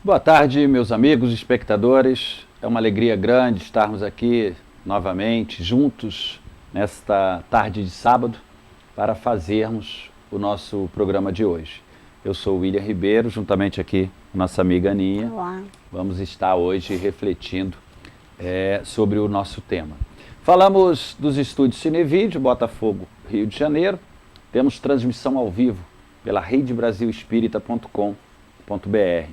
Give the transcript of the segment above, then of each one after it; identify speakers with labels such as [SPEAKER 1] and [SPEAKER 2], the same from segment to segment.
[SPEAKER 1] Boa tarde, meus amigos espectadores. É uma alegria grande estarmos aqui novamente, juntos, nesta tarde de sábado, para fazermos o nosso programa de hoje. Eu sou o William Ribeiro, juntamente aqui com nossa amiga Aninha.
[SPEAKER 2] Olá.
[SPEAKER 1] Vamos estar hoje refletindo sobre o nosso tema. Falamos dos estúdios Cinevídeo, Botafogo, Rio de Janeiro. Temos transmissão ao vivo pela redebrasilespírita.com.br.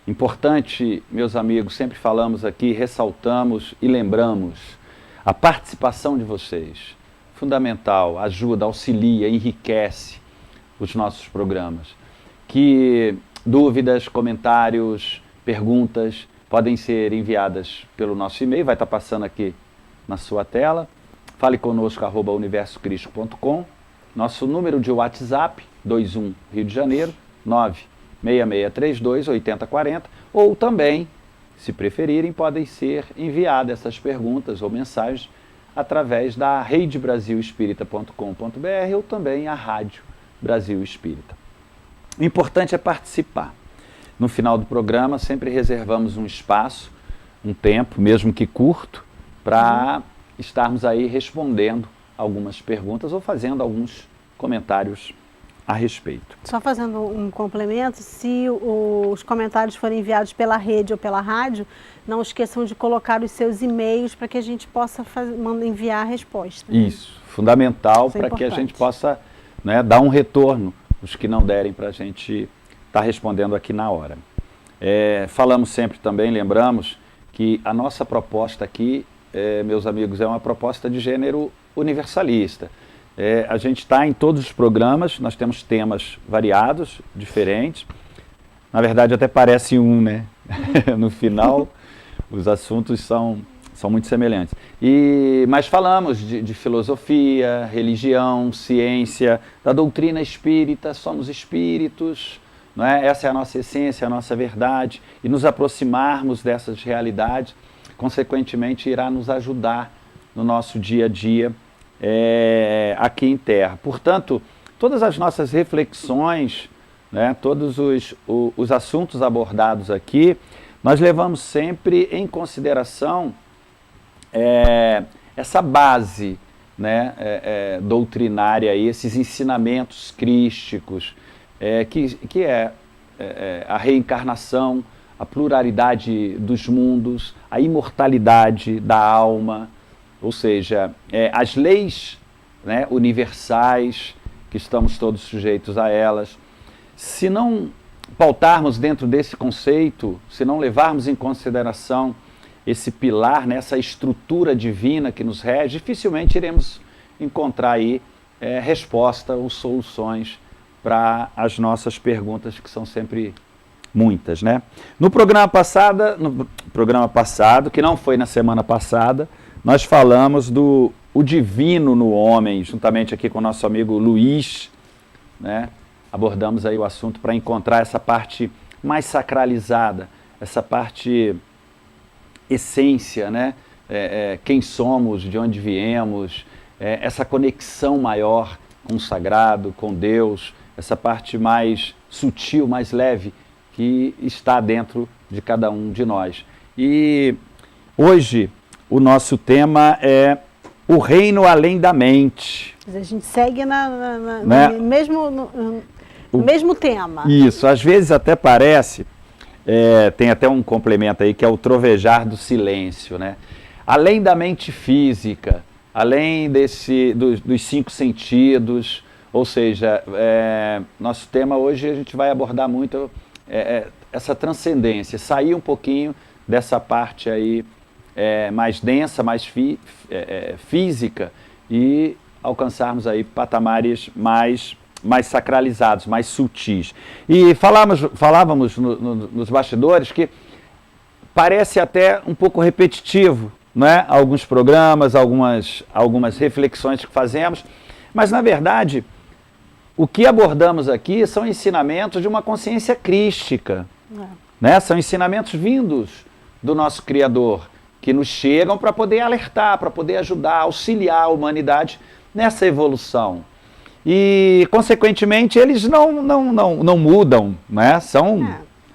[SPEAKER 1] Importante, meus amigos, sempre falamos aqui, ressaltamos e lembramos a participação de vocês. Fundamental, ajuda, auxilia, enriquece os nossos programas. Que dúvidas, comentários, perguntas podem ser enviadas pelo nosso e-mail, vai estar passando aqui na sua tela. Fale conosco, @universocristo.com. Nosso número de WhatsApp, 21 Rio de Janeiro, 96632-8040, ou também, se preferirem, podem ser enviadas essas perguntas ou mensagens através da redebrasilespírita.com.br ou também a Rádio Brasil Espírita. O importante é participar. No final do programa, sempre reservamos um espaço, um tempo, mesmo que curto, para estarmos aí respondendo algumas perguntas ou fazendo alguns comentários a respeito.
[SPEAKER 2] Só fazendo um complemento, se os comentários forem enviados pela rede ou pela rádio, não esqueçam de colocar os seus e-mails para que a gente possa enviar a resposta.
[SPEAKER 1] Isso, fundamental para que a gente possa, né, dar um retorno, os que não derem, para a gente estar respondendo aqui na hora. Falamos sempre também, lembramos, que a nossa proposta aqui, meus amigos, é uma proposta de gênero universalista. A gente está em todos os programas, nós temos temas variados, diferentes. Na verdade, até parece um, né? No final, os assuntos são muito semelhantes. Mas falamos de filosofia, religião, ciência, da doutrina espírita, somos espíritos, não é? Essa é a nossa essência, a nossa verdade. E nos aproximarmos dessas realidades, consequentemente, irá nos ajudar no nosso dia a dia, aqui em Terra. Portanto, todas as nossas reflexões, né, todos os assuntos abordados aqui, nós levamos sempre em consideração essa base, né, doutrinária, esses ensinamentos crísticos, que é a reencarnação, a pluralidade dos mundos, a imortalidade da alma, ou seja, as leis, né, universais, que estamos todos sujeitos a elas. Se não pautarmos dentro desse conceito, se não levarmos em consideração esse pilar, né, essa estrutura divina que nos rege, dificilmente iremos encontrar aí resposta ou soluções para as nossas perguntas, que são sempre muitas, né? No programa passado, que não foi na semana passada, nós falamos do divino no homem, juntamente aqui com o nosso amigo Luiz, né? Abordamos aí o assunto para encontrar essa parte mais sacralizada, essa parte essência, né? Quem somos, de onde viemos, essa conexão maior com o sagrado, com Deus, essa parte mais sutil, mais leve, que está dentro de cada um de nós. E hoje o nosso tema é o reino além da mente.
[SPEAKER 2] A gente segue
[SPEAKER 1] né?
[SPEAKER 2] no mesmo tema.
[SPEAKER 1] Isso, às vezes até parece, tem até um complemento aí, que é o trovejar do silêncio, né? Além da mente física, além dos 5 sentidos, ou seja, nosso tema hoje a gente vai abordar muito essa transcendência, sair um pouquinho dessa parte aí mais densa, mais física, e alcançarmos aí patamares mais sacralizados, mais sutis. E falávamos nos bastidores que parece até um pouco repetitivo, não é? Alguns programas, algumas reflexões que fazemos, mas na verdade o que abordamos aqui são ensinamentos de uma consciência crística, né? São ensinamentos vindos do nosso Criador, que nos chegam para poder alertar, para poder ajudar, auxiliar a humanidade nessa evolução. E, consequentemente, eles não mudam, né? São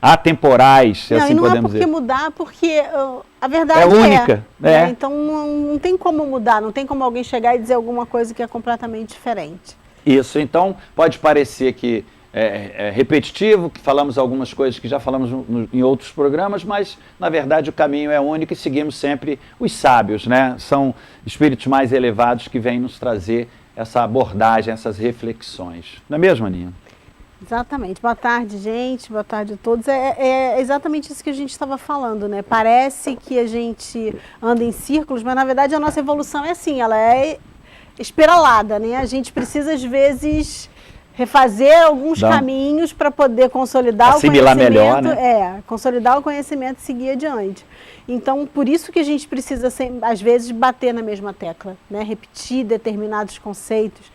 [SPEAKER 1] atemporais, se assim podemos dizer.
[SPEAKER 2] Não é porque mudar, porque a verdade
[SPEAKER 1] é única.
[SPEAKER 2] Né? Então não tem como mudar, não tem como alguém chegar e dizer alguma coisa que é completamente diferente.
[SPEAKER 1] Isso, então pode parecer que é repetitivo, que falamos algumas coisas que já falamos em outros programas, mas na verdade o caminho é único e seguimos sempre os sábios, né? São espíritos mais elevados que vêm nos trazer essa abordagem, essas reflexões. Não é mesmo, Aninha?
[SPEAKER 2] Exatamente. Boa tarde, gente. Boa tarde a todos. É exatamente isso que a gente estava falando, né? Parece que a gente anda em círculos, mas na verdade a nossa evolução é assim, ela é espiralada, né? A gente precisa às vezes refazer alguns caminhos para poder consolidar o conhecimento,
[SPEAKER 1] melhor, né?
[SPEAKER 2] Consolidar o conhecimento e seguir adiante. Então, por isso que a gente precisa, às vezes, bater na mesma tecla, né? Repetir determinados conceitos,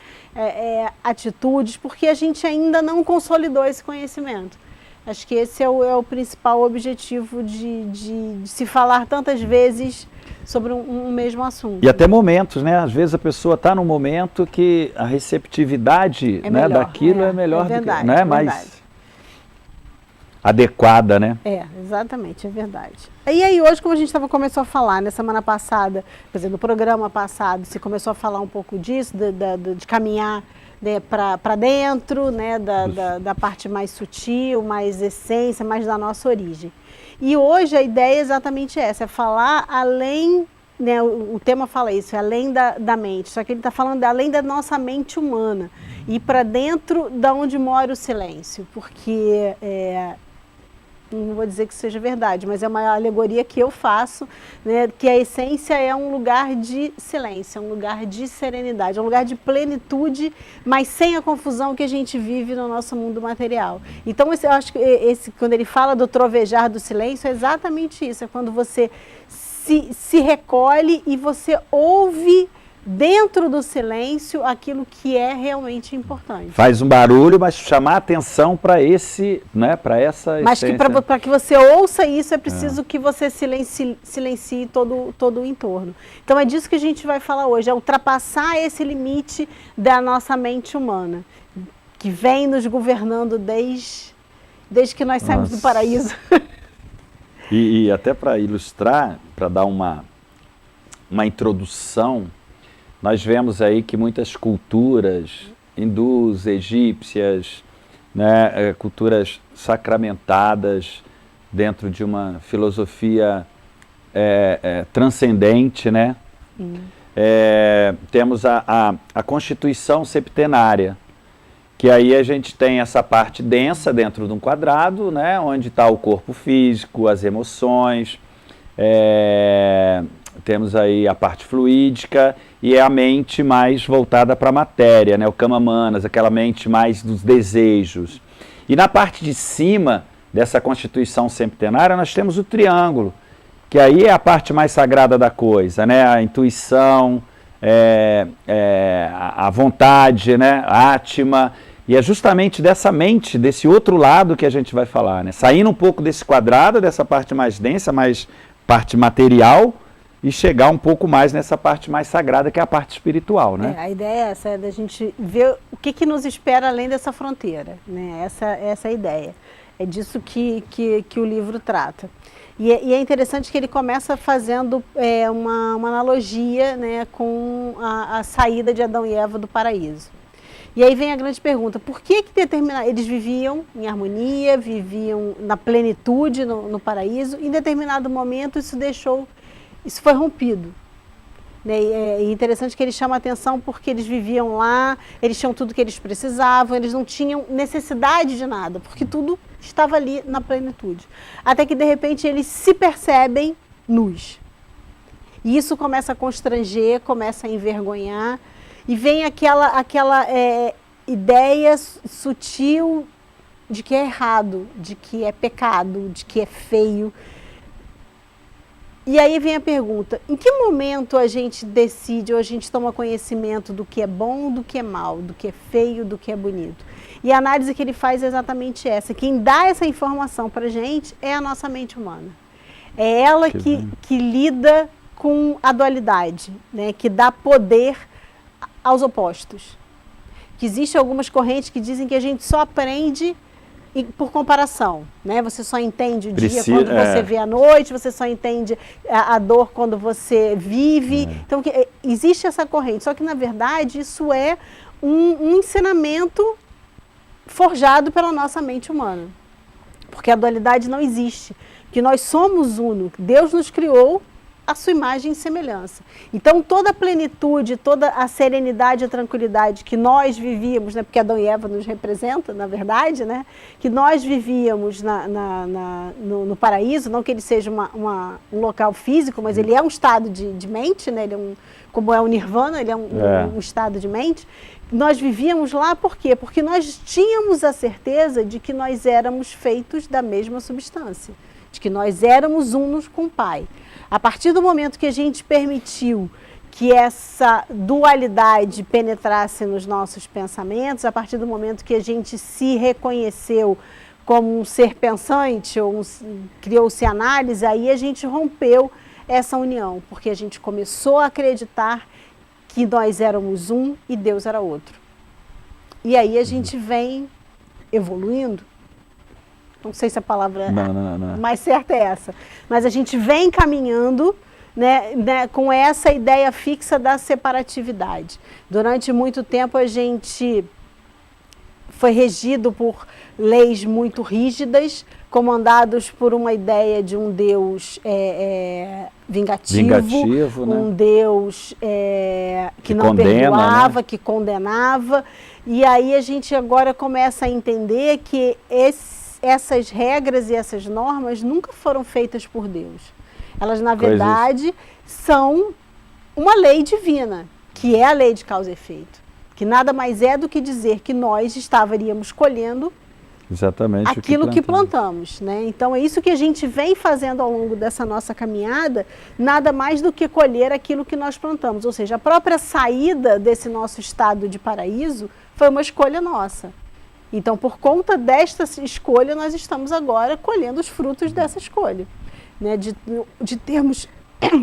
[SPEAKER 2] atitudes, porque a gente ainda não consolidou esse conhecimento. Acho que esse é o principal objetivo de se falar tantas vezes sobre um mesmo assunto.
[SPEAKER 1] E até momentos, né? Às vezes a pessoa está num momento que a receptividade daquilo é melhor do que, né? Mais adequada, né?
[SPEAKER 2] Exatamente, é verdade. E aí hoje, como a gente começou a falar, na semana passada, quer dizer, no programa passado, se começou a falar um pouco disso, de caminhar, né, para dentro, né, da parte mais sutil, mais essência, mais da nossa origem. E hoje a ideia é exatamente essa, é falar além, né, o tema fala isso, é além da mente, só que ele está falando além da nossa mente humana, ir para dentro da onde mora o silêncio, porque não vou dizer que seja verdade, mas é uma alegoria que eu faço, né, que a essência é um lugar de silêncio, é um lugar de serenidade, é um lugar de plenitude, mas sem a confusão que a gente vive no nosso mundo material. Então, eu acho que quando ele fala do trovejar do silêncio, é exatamente isso, é quando você se recolhe e você ouve dentro do silêncio aquilo que é realmente importante.
[SPEAKER 1] Faz um barulho, mas chamar atenção para né, para essa essência.
[SPEAKER 2] Mas para que você ouça isso é preciso que você silencie todo o entorno. Então é disso que a gente vai falar hoje, é ultrapassar esse limite da nossa mente humana, que vem nos governando desde que nós saímos do paraíso.
[SPEAKER 1] E até para ilustrar, para dar uma introdução, nós vemos aí que muitas culturas hindus, egípcias, né, culturas sacramentadas dentro de uma filosofia transcendente, né? Temos a Constituição Septenária, que aí a gente tem essa parte densa dentro de um quadrado, né, onde está o corpo físico, as emoções, temos aí a parte fluídica e é a mente mais voltada para a matéria, né? O Kama Manas, aquela mente mais dos desejos. E na parte de cima dessa Constituição Septenária nós temos o triângulo, que aí é a parte mais sagrada da coisa, né? A intuição, a vontade, né? A Atma. E é justamente dessa mente, desse outro lado que a gente vai falar, né? Saindo um pouco desse quadrado, dessa parte mais densa, mais parte material, e chegar um pouco mais nessa parte mais sagrada, que é a parte espiritual, né?
[SPEAKER 2] A ideia é essa, é da gente ver o que nos espera além dessa fronteira, né? Essa é a ideia. É disso que o livro trata. E é interessante que ele começa fazendo uma analogia, né, com a saída de Adão e Eva do paraíso. E aí vem a grande pergunta, por que eles viviam em harmonia, viviam na plenitude no paraíso, e em determinado momento isso foi rompido. É interessante que ele chama a atenção porque eles viviam lá, eles tinham tudo que eles precisavam, eles não tinham necessidade de nada, porque tudo estava ali na plenitude. Até que, de repente, eles se percebem nus. E isso começa a constranger, começa a envergonhar, e vem aquela ideia sutil de que é errado, de que é pecado, de que é feio. E aí vem a pergunta, em que momento a gente decide ou a gente toma conhecimento do que é bom, do que é mal, do que é feio, do que é bonito? E a análise que ele faz é exatamente essa. Quem dá essa informação para a gente é a nossa mente humana. É ela que lida com a dualidade, né? Que dá poder aos opostos. Que existem algumas correntes que dizem que a gente só aprende e por comparação, né? Você só entende o dia quando você vê a noite, você só entende a dor quando você vive. Então, existe essa corrente. Só que, na verdade, isso é um ensinamento forjado pela nossa mente humana. Porque a dualidade não existe. Que nós somos uno. Deus nos criou a sua imagem e semelhança. Então, toda a plenitude, toda a serenidade e a tranquilidade que nós vivíamos, né, porque Adão e Eva nos representam, na verdade, né, que nós vivíamos no paraíso, não que ele seja um local físico, mas ele é um estado de mente, né, ele como é o nirvana, ele é um estado de mente. Nós vivíamos lá por quê? Porque nós tínhamos a certeza de que nós éramos feitos da mesma substância, de que nós éramos unos com o Pai. A partir do momento que a gente permitiu que essa dualidade penetrasse nos nossos pensamentos, a partir do momento que a gente se reconheceu como um ser pensante, ou criou-se análise, aí a gente rompeu essa união, porque a gente começou a acreditar que nós éramos um e Deus era outro. E aí a gente vem evoluindo. Não sei se a palavra mais certa é essa, mas a gente vem caminhando, né, com essa ideia fixa da separatividade. Durante muito tempo a gente foi regido por leis muito rígidas, comandados por uma ideia de um Deus vingativo, né? Um Deus que não perdoava, né? Que condenava. E aí a gente agora começa a entender que essas regras e essas normas nunca foram feitas por Deus. Elas, na verdade, são uma lei divina, que é a lei de causa e efeito. Que nada mais é do que dizer que nós estaríamos colhendo
[SPEAKER 1] exatamente
[SPEAKER 2] aquilo que plantamos, né? Então, é isso que a gente vem fazendo ao longo dessa nossa caminhada, nada mais do que colher aquilo que nós plantamos. Ou seja, a própria saída desse nosso estado de paraíso foi uma escolha nossa. Então, por conta desta escolha, nós estamos agora colhendo os frutos dessa escolha, né? De termos,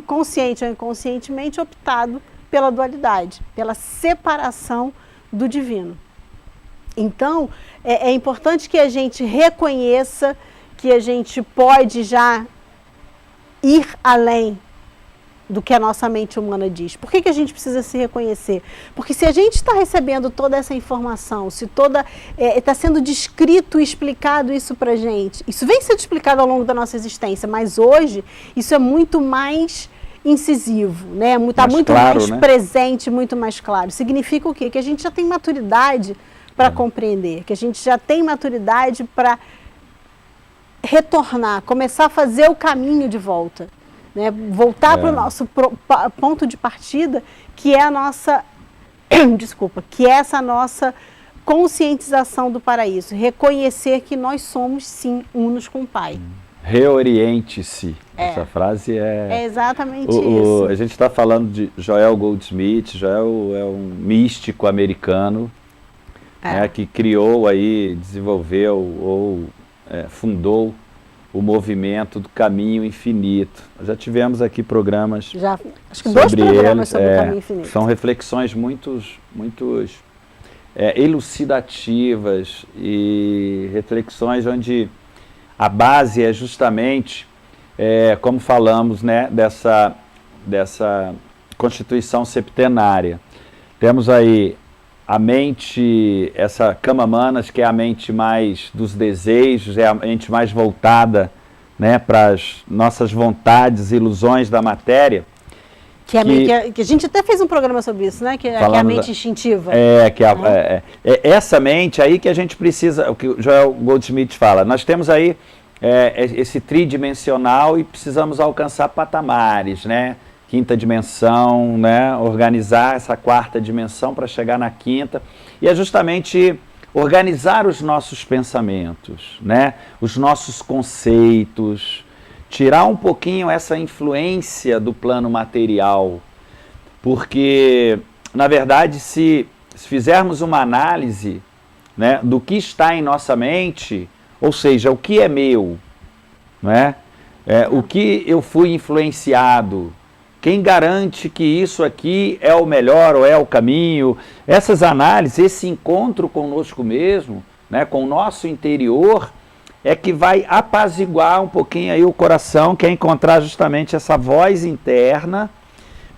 [SPEAKER 2] consciente ou inconscientemente, optado pela dualidade, pela separação do divino. Então, é importante que a gente reconheça que a gente pode já ir além do que a nossa mente humana diz. Por que a gente precisa se reconhecer? Porque se a gente está recebendo toda essa informação, se está sendo descrito e explicado isso para a gente, isso vem sendo explicado ao longo da nossa existência, mas hoje isso é muito mais incisivo, né? Está muito claro, mais, né? Presente, muito mais claro. Significa o quê? Que a gente já tem maturidade para compreender, que a gente já tem maturidade para retornar, começar a fazer o caminho de volta. Né, voltar para o nosso ponto de partida, que é a nossa, que é essa nossa conscientização do paraíso, reconhecer que nós somos sim unos com o Pai.
[SPEAKER 1] Reoriente-se. Essa frase é
[SPEAKER 2] exatamente isso.
[SPEAKER 1] A gente está falando de Joel Goldsmith. Joel é um místico americano, né, que criou aí, desenvolveu ou fundou o movimento do caminho infinito. Nós já tivemos aqui programas
[SPEAKER 2] acho que 2 programas sobre o caminho infinito.
[SPEAKER 1] São reflexões muito elucidativas e reflexões onde a base é justamente, como falamos, né, dessa Constituição septenária. Temos aí a mente, essa Kama Manas, que é a mente mais dos desejos, é a mente mais voltada, né, para as nossas vontades, ilusões da matéria.
[SPEAKER 2] Que a gente até fez um programa sobre isso, né? Que é a mente instintiva.
[SPEAKER 1] Essa mente aí que a gente precisa, o que o Joel Goldsmith fala, nós temos aí esse tridimensional e precisamos alcançar patamares, né? 5ª dimensão, né? Organizar essa 4ª dimensão para chegar na 5ª, e é justamente organizar os nossos pensamentos, né? Os nossos conceitos, tirar um pouquinho essa influência do plano material, porque, na verdade, se fizermos uma análise, né, do que está em nossa mente, ou seja, o que é meu, né? O que eu fui influenciado, quem garante que isso aqui é o melhor ou é o caminho? Essas análises, esse encontro conosco mesmo, né, com o nosso interior, é que vai apaziguar um pouquinho aí o coração, que é encontrar justamente essa voz interna,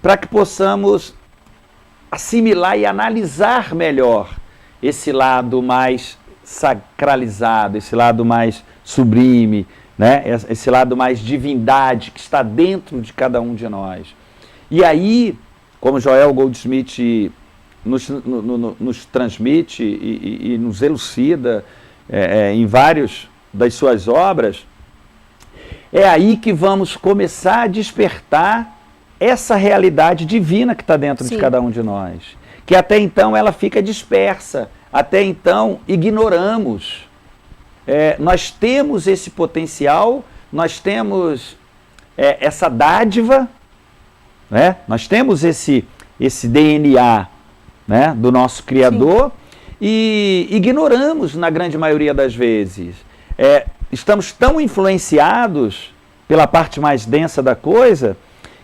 [SPEAKER 1] para que possamos assimilar e analisar melhor esse lado mais sacralizado, esse lado mais sublime, né? Esse lado mais divindade que está dentro de cada um de nós. E aí, como Joel Goldsmith nos transmite e nos elucida em várias das suas obras, é aí que vamos começar a despertar essa realidade divina que está dentro de cada um de nós. Que até então ela fica dispersa, até então ignoramos. Nós temos esse potencial, nós temos essa dádiva, né? Nós temos esse DNA, né, do nosso Criador, e ignoramos na grande maioria das vezes. Estamos tão influenciados pela parte mais densa da coisa,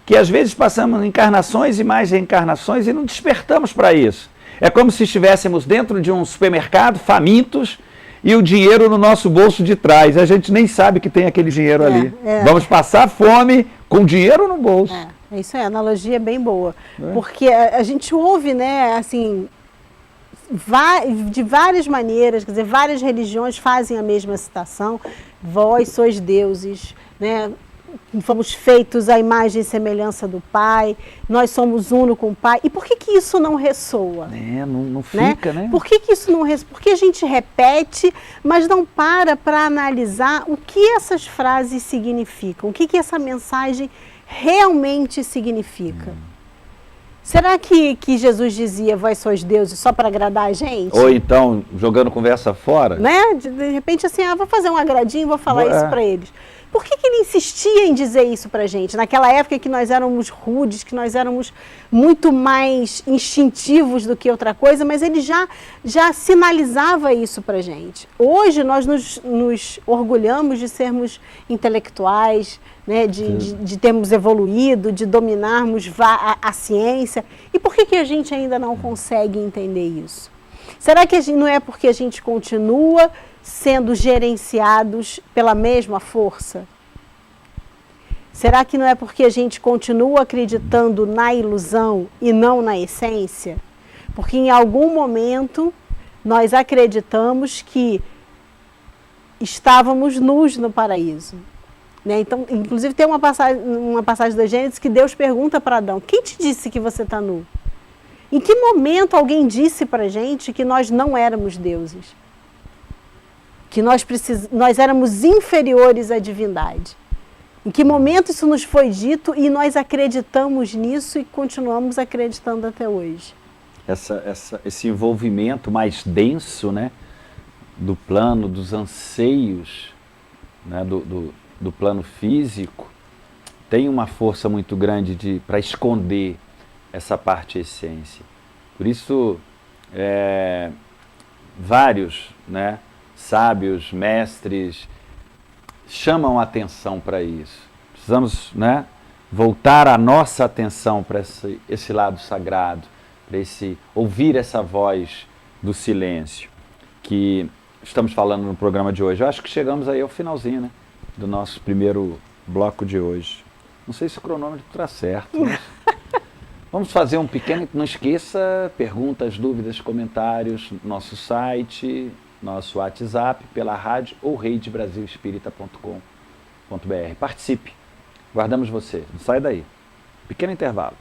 [SPEAKER 1] que às vezes passamos encarnações e mais reencarnações e não despertamos para isso. É como se estivéssemos dentro de um supermercado, famintos, e o dinheiro no nosso bolso de trás. A gente nem sabe que tem aquele dinheiro ali. Vamos passar fome com dinheiro no bolso.
[SPEAKER 2] É isso aí, a analogia é bem boa. Porque a gente ouve, né, assim, de várias maneiras, quer dizer, várias religiões fazem a mesma citação. Vós sois deuses, né? Fomos feitos à imagem e semelhança do Pai, nós somos uno com o Pai. E por que isso não ressoa?
[SPEAKER 1] Não fica, né?
[SPEAKER 2] Por que isso não ressoa? Porque a gente repete, mas não para analisar o que essas frases significam, o que essa mensagem realmente significa. Será que Jesus dizia, vós sois deuses, só para agradar a gente?
[SPEAKER 1] Ou então, jogando conversa fora?
[SPEAKER 2] Né? De repente, assim, vou fazer um agradinho, vou falar isso para eles. Por que ele insistia em dizer isso para a gente? Naquela época que nós éramos rudes, que nós éramos muito mais instintivos do que outra coisa, mas ele já sinalizava isso para a gente. Hoje nós nos orgulhamos de sermos intelectuais, né, de termos evoluído, de dominarmos a ciência. E por que a gente ainda não consegue entender isso? Será que não é porque a gente continua sendo gerenciados pela mesma força? Será que não é porque a gente continua acreditando na ilusão e não na essência? Porque em algum momento nós acreditamos que estávamos nus no paraíso. Né? Então, inclusive tem uma passagem da Gênesis que Deus pergunta para Adão, quem te disse que você está nu? Em que momento alguém disse para a gente que nós não éramos deuses? Que nós éramos inferiores à divindade? Em que momento isso nos foi dito e nós acreditamos nisso e continuamos acreditando até hoje?
[SPEAKER 1] Esse envolvimento mais denso, né, do plano, dos anseios, né, do plano físico, tem uma força muito grande para esconder essa parte essência. Por isso, vários, né, sábios, mestres, chamam a atenção para isso. Precisamos, né, voltar a nossa atenção para esse lado sagrado, para ouvir essa voz do silêncio que estamos falando no programa de hoje. Eu acho que chegamos aí ao finalzinho, né, do nosso primeiro bloco de hoje. Não sei se o cronômetro está certo, mas vamos fazer um pequeno... Não esqueça, perguntas, dúvidas, comentários, nosso site, nosso WhatsApp, pela rádio ou redebrasilespírita.com.br. Participe. Guardamos você. Não sai daí. Pequeno intervalo.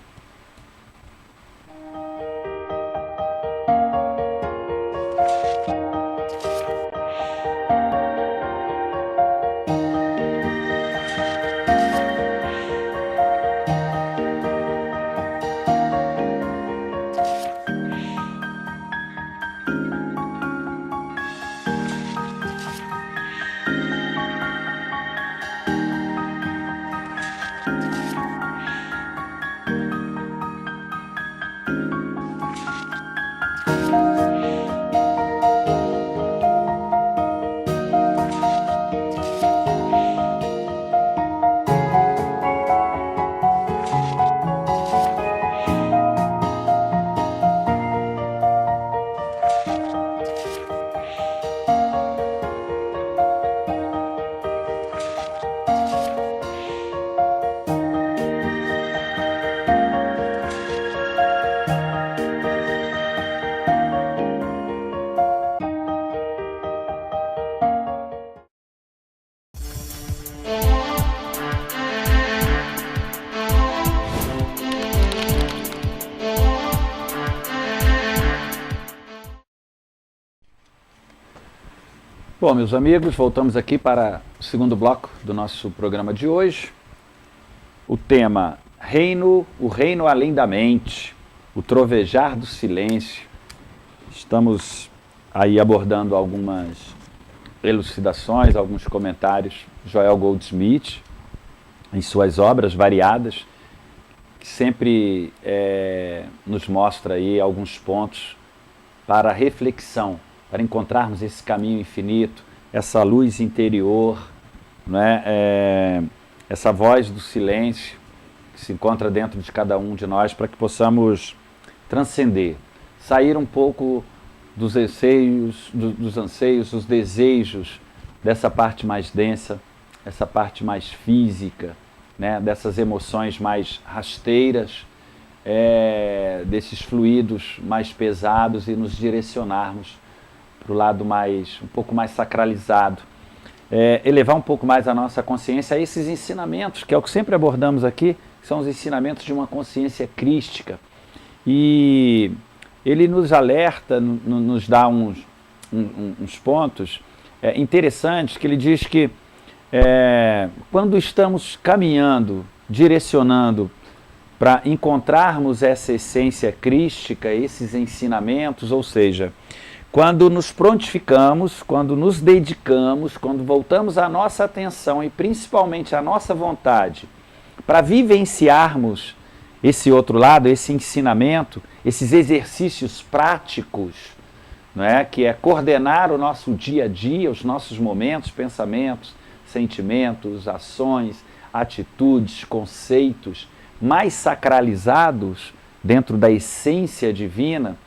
[SPEAKER 1] Bom, meus amigos, voltamos aqui para o segundo bloco do nosso programa de hoje. O tema o reino além da mente, o trovejar do silêncio. Estamos aí abordando algumas elucidações, alguns comentários de Joel Goldsmith em suas obras variadas, que sempre nos mostra aí alguns pontos para reflexão, para encontrarmos esse caminho infinito, essa luz interior, né? Essa voz do silêncio que se encontra dentro de cada um de nós, para que possamos transcender, sair um pouco dos anseios, dos desejos dessa parte mais densa, essa parte mais física, né? Dessas emoções mais rasteiras, desses fluidos mais pesados, e nos direcionarmos para o lado um pouco mais sacralizado, elevar um pouco mais a nossa consciência a esses ensinamentos, que é o que sempre abordamos aqui, que são os ensinamentos de uma consciência crística. E ele nos alerta, nos dá uns pontos interessantes, que ele diz que quando estamos caminhando, direcionando para encontrarmos essa essência crística, esses ensinamentos, ou seja, quando nos prontificamos, quando nos dedicamos, quando voltamos a nossa atenção e principalmente a nossa vontade para vivenciarmos esse outro lado, esse ensinamento, esses exercícios práticos, não é? Que é coordenar o nosso dia a dia, os nossos momentos, pensamentos, sentimentos, ações, atitudes, conceitos mais sacralizados dentro da essência divina.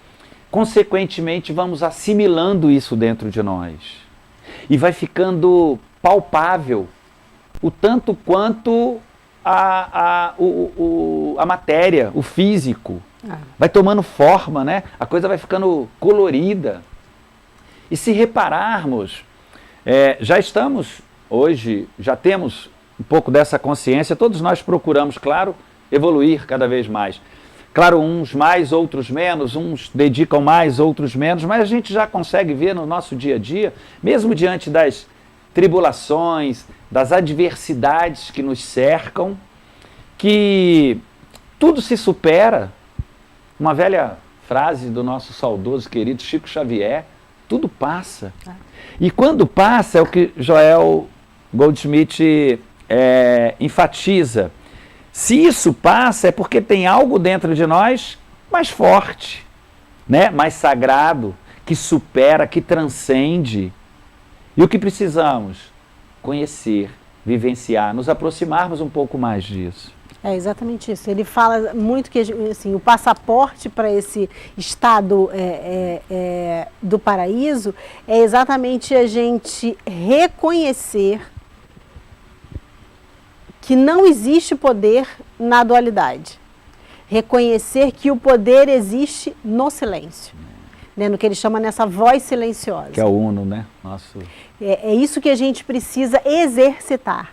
[SPEAKER 1] Consequentemente, vamos assimilando isso dentro de nós. E vai ficando palpável o tanto quanto a matéria, o físico. Vai tomando forma, né? A coisa vai ficando colorida. E se repararmos, já estamos hoje, já temos um pouco dessa consciência, todos nós procuramos, claro, evoluir cada vez mais. Claro, uns mais, outros menos, uns dedicam mais, outros menos, mas a gente já consegue ver no nosso dia a dia, mesmo diante das tribulações, das adversidades que nos cercam, que tudo se supera. Uma velha frase do nosso saudoso querido Chico Xavier: tudo passa. E quando passa, é o que Joel Goldsmith enfatiza. Se isso passa, é porque tem algo dentro de nós mais forte, né? Mais sagrado, que supera, que transcende. E o que precisamos? Conhecer, vivenciar, nos aproximarmos um pouco mais disso.
[SPEAKER 2] É exatamente isso. Ele fala muito que assim, o passaporte para esse estado do paraíso é exatamente a gente reconhecer que não existe poder na dualidade. Reconhecer que o poder existe no silêncio, né? No que ele chama nessa voz silenciosa.
[SPEAKER 1] Que é o uno, né?
[SPEAKER 2] É isso que a gente precisa exercitar.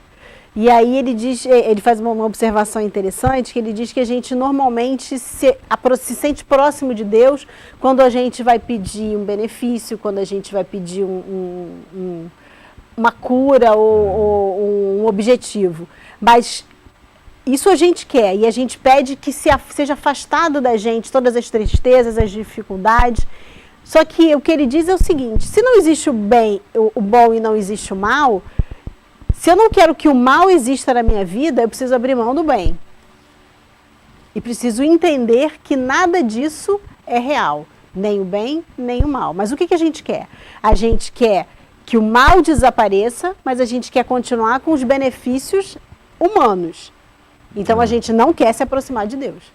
[SPEAKER 2] E aí ele faz uma observação interessante, que ele diz que a gente normalmente se sente próximo de Deus quando a gente vai pedir um benefício, quando a gente vai pedir uma cura ou um objetivo. Mas isso a gente quer, e a gente pede que seja afastado da gente todas as tristezas, as dificuldades. Só que o que ele diz é o seguinte: se não existe o bom e não existe o mal, se eu não quero que o mal exista na minha vida, eu preciso abrir mão do bem. E preciso entender que nada disso é real, nem o bem, nem o mal. Mas o que a gente quer? A gente quer que o mal desapareça, mas a gente quer continuar com os benefícios humanos. Então a gente não quer se aproximar de Deus.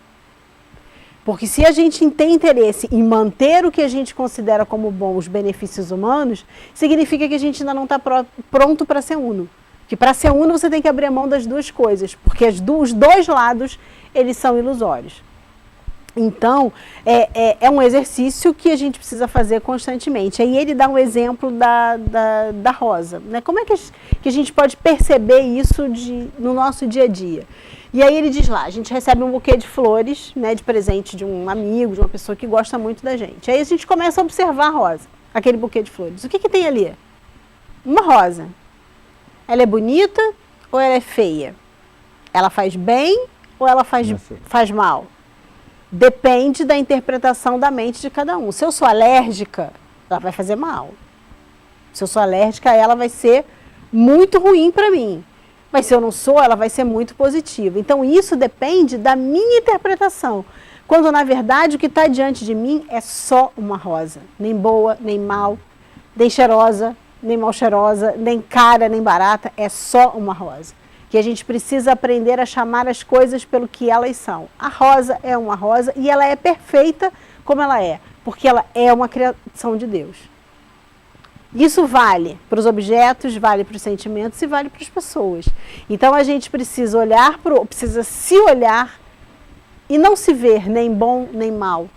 [SPEAKER 2] Porque se a gente tem interesse em manter o que a gente considera como bom, os benefícios humanos, significa que a gente ainda não está pronto para ser uno. Que para ser uno você tem que abrir mão das duas coisas, porque os dois lados, eles são ilusórios. Então, é um exercício que a gente precisa fazer constantemente. Aí ele dá um exemplo da rosa, né? Como é que a gente pode perceber isso no nosso dia a dia? E aí ele diz lá, a gente recebe um buquê de flores, né, de presente de um amigo, de uma pessoa que gosta muito da gente. Aí a gente começa a observar a rosa, aquele buquê de flores. O que tem ali? Uma rosa. Ela é bonita ou ela é feia? Ela faz bem ou ela faz mal? Depende da interpretação da mente de cada um. Se eu sou alérgica, ela vai fazer mal. Se eu sou alérgica, ela vai ser muito ruim para mim. Mas se eu não sou, ela vai ser muito positiva. Então isso depende da minha interpretação. Quando na verdade o que está diante de mim é só uma rosa. Nem boa, nem mal, nem cheirosa, nem mal cheirosa, nem cara, nem barata. É só uma rosa. Que a gente precisa aprender a chamar as coisas pelo que elas são. A rosa é uma rosa e ela é perfeita como ela é. Porque ela é uma criação de Deus. Isso vale para os objetos, vale para os sentimentos e vale para as pessoas. Então a gente precisa precisa se olhar e não se ver nem bom nem mal,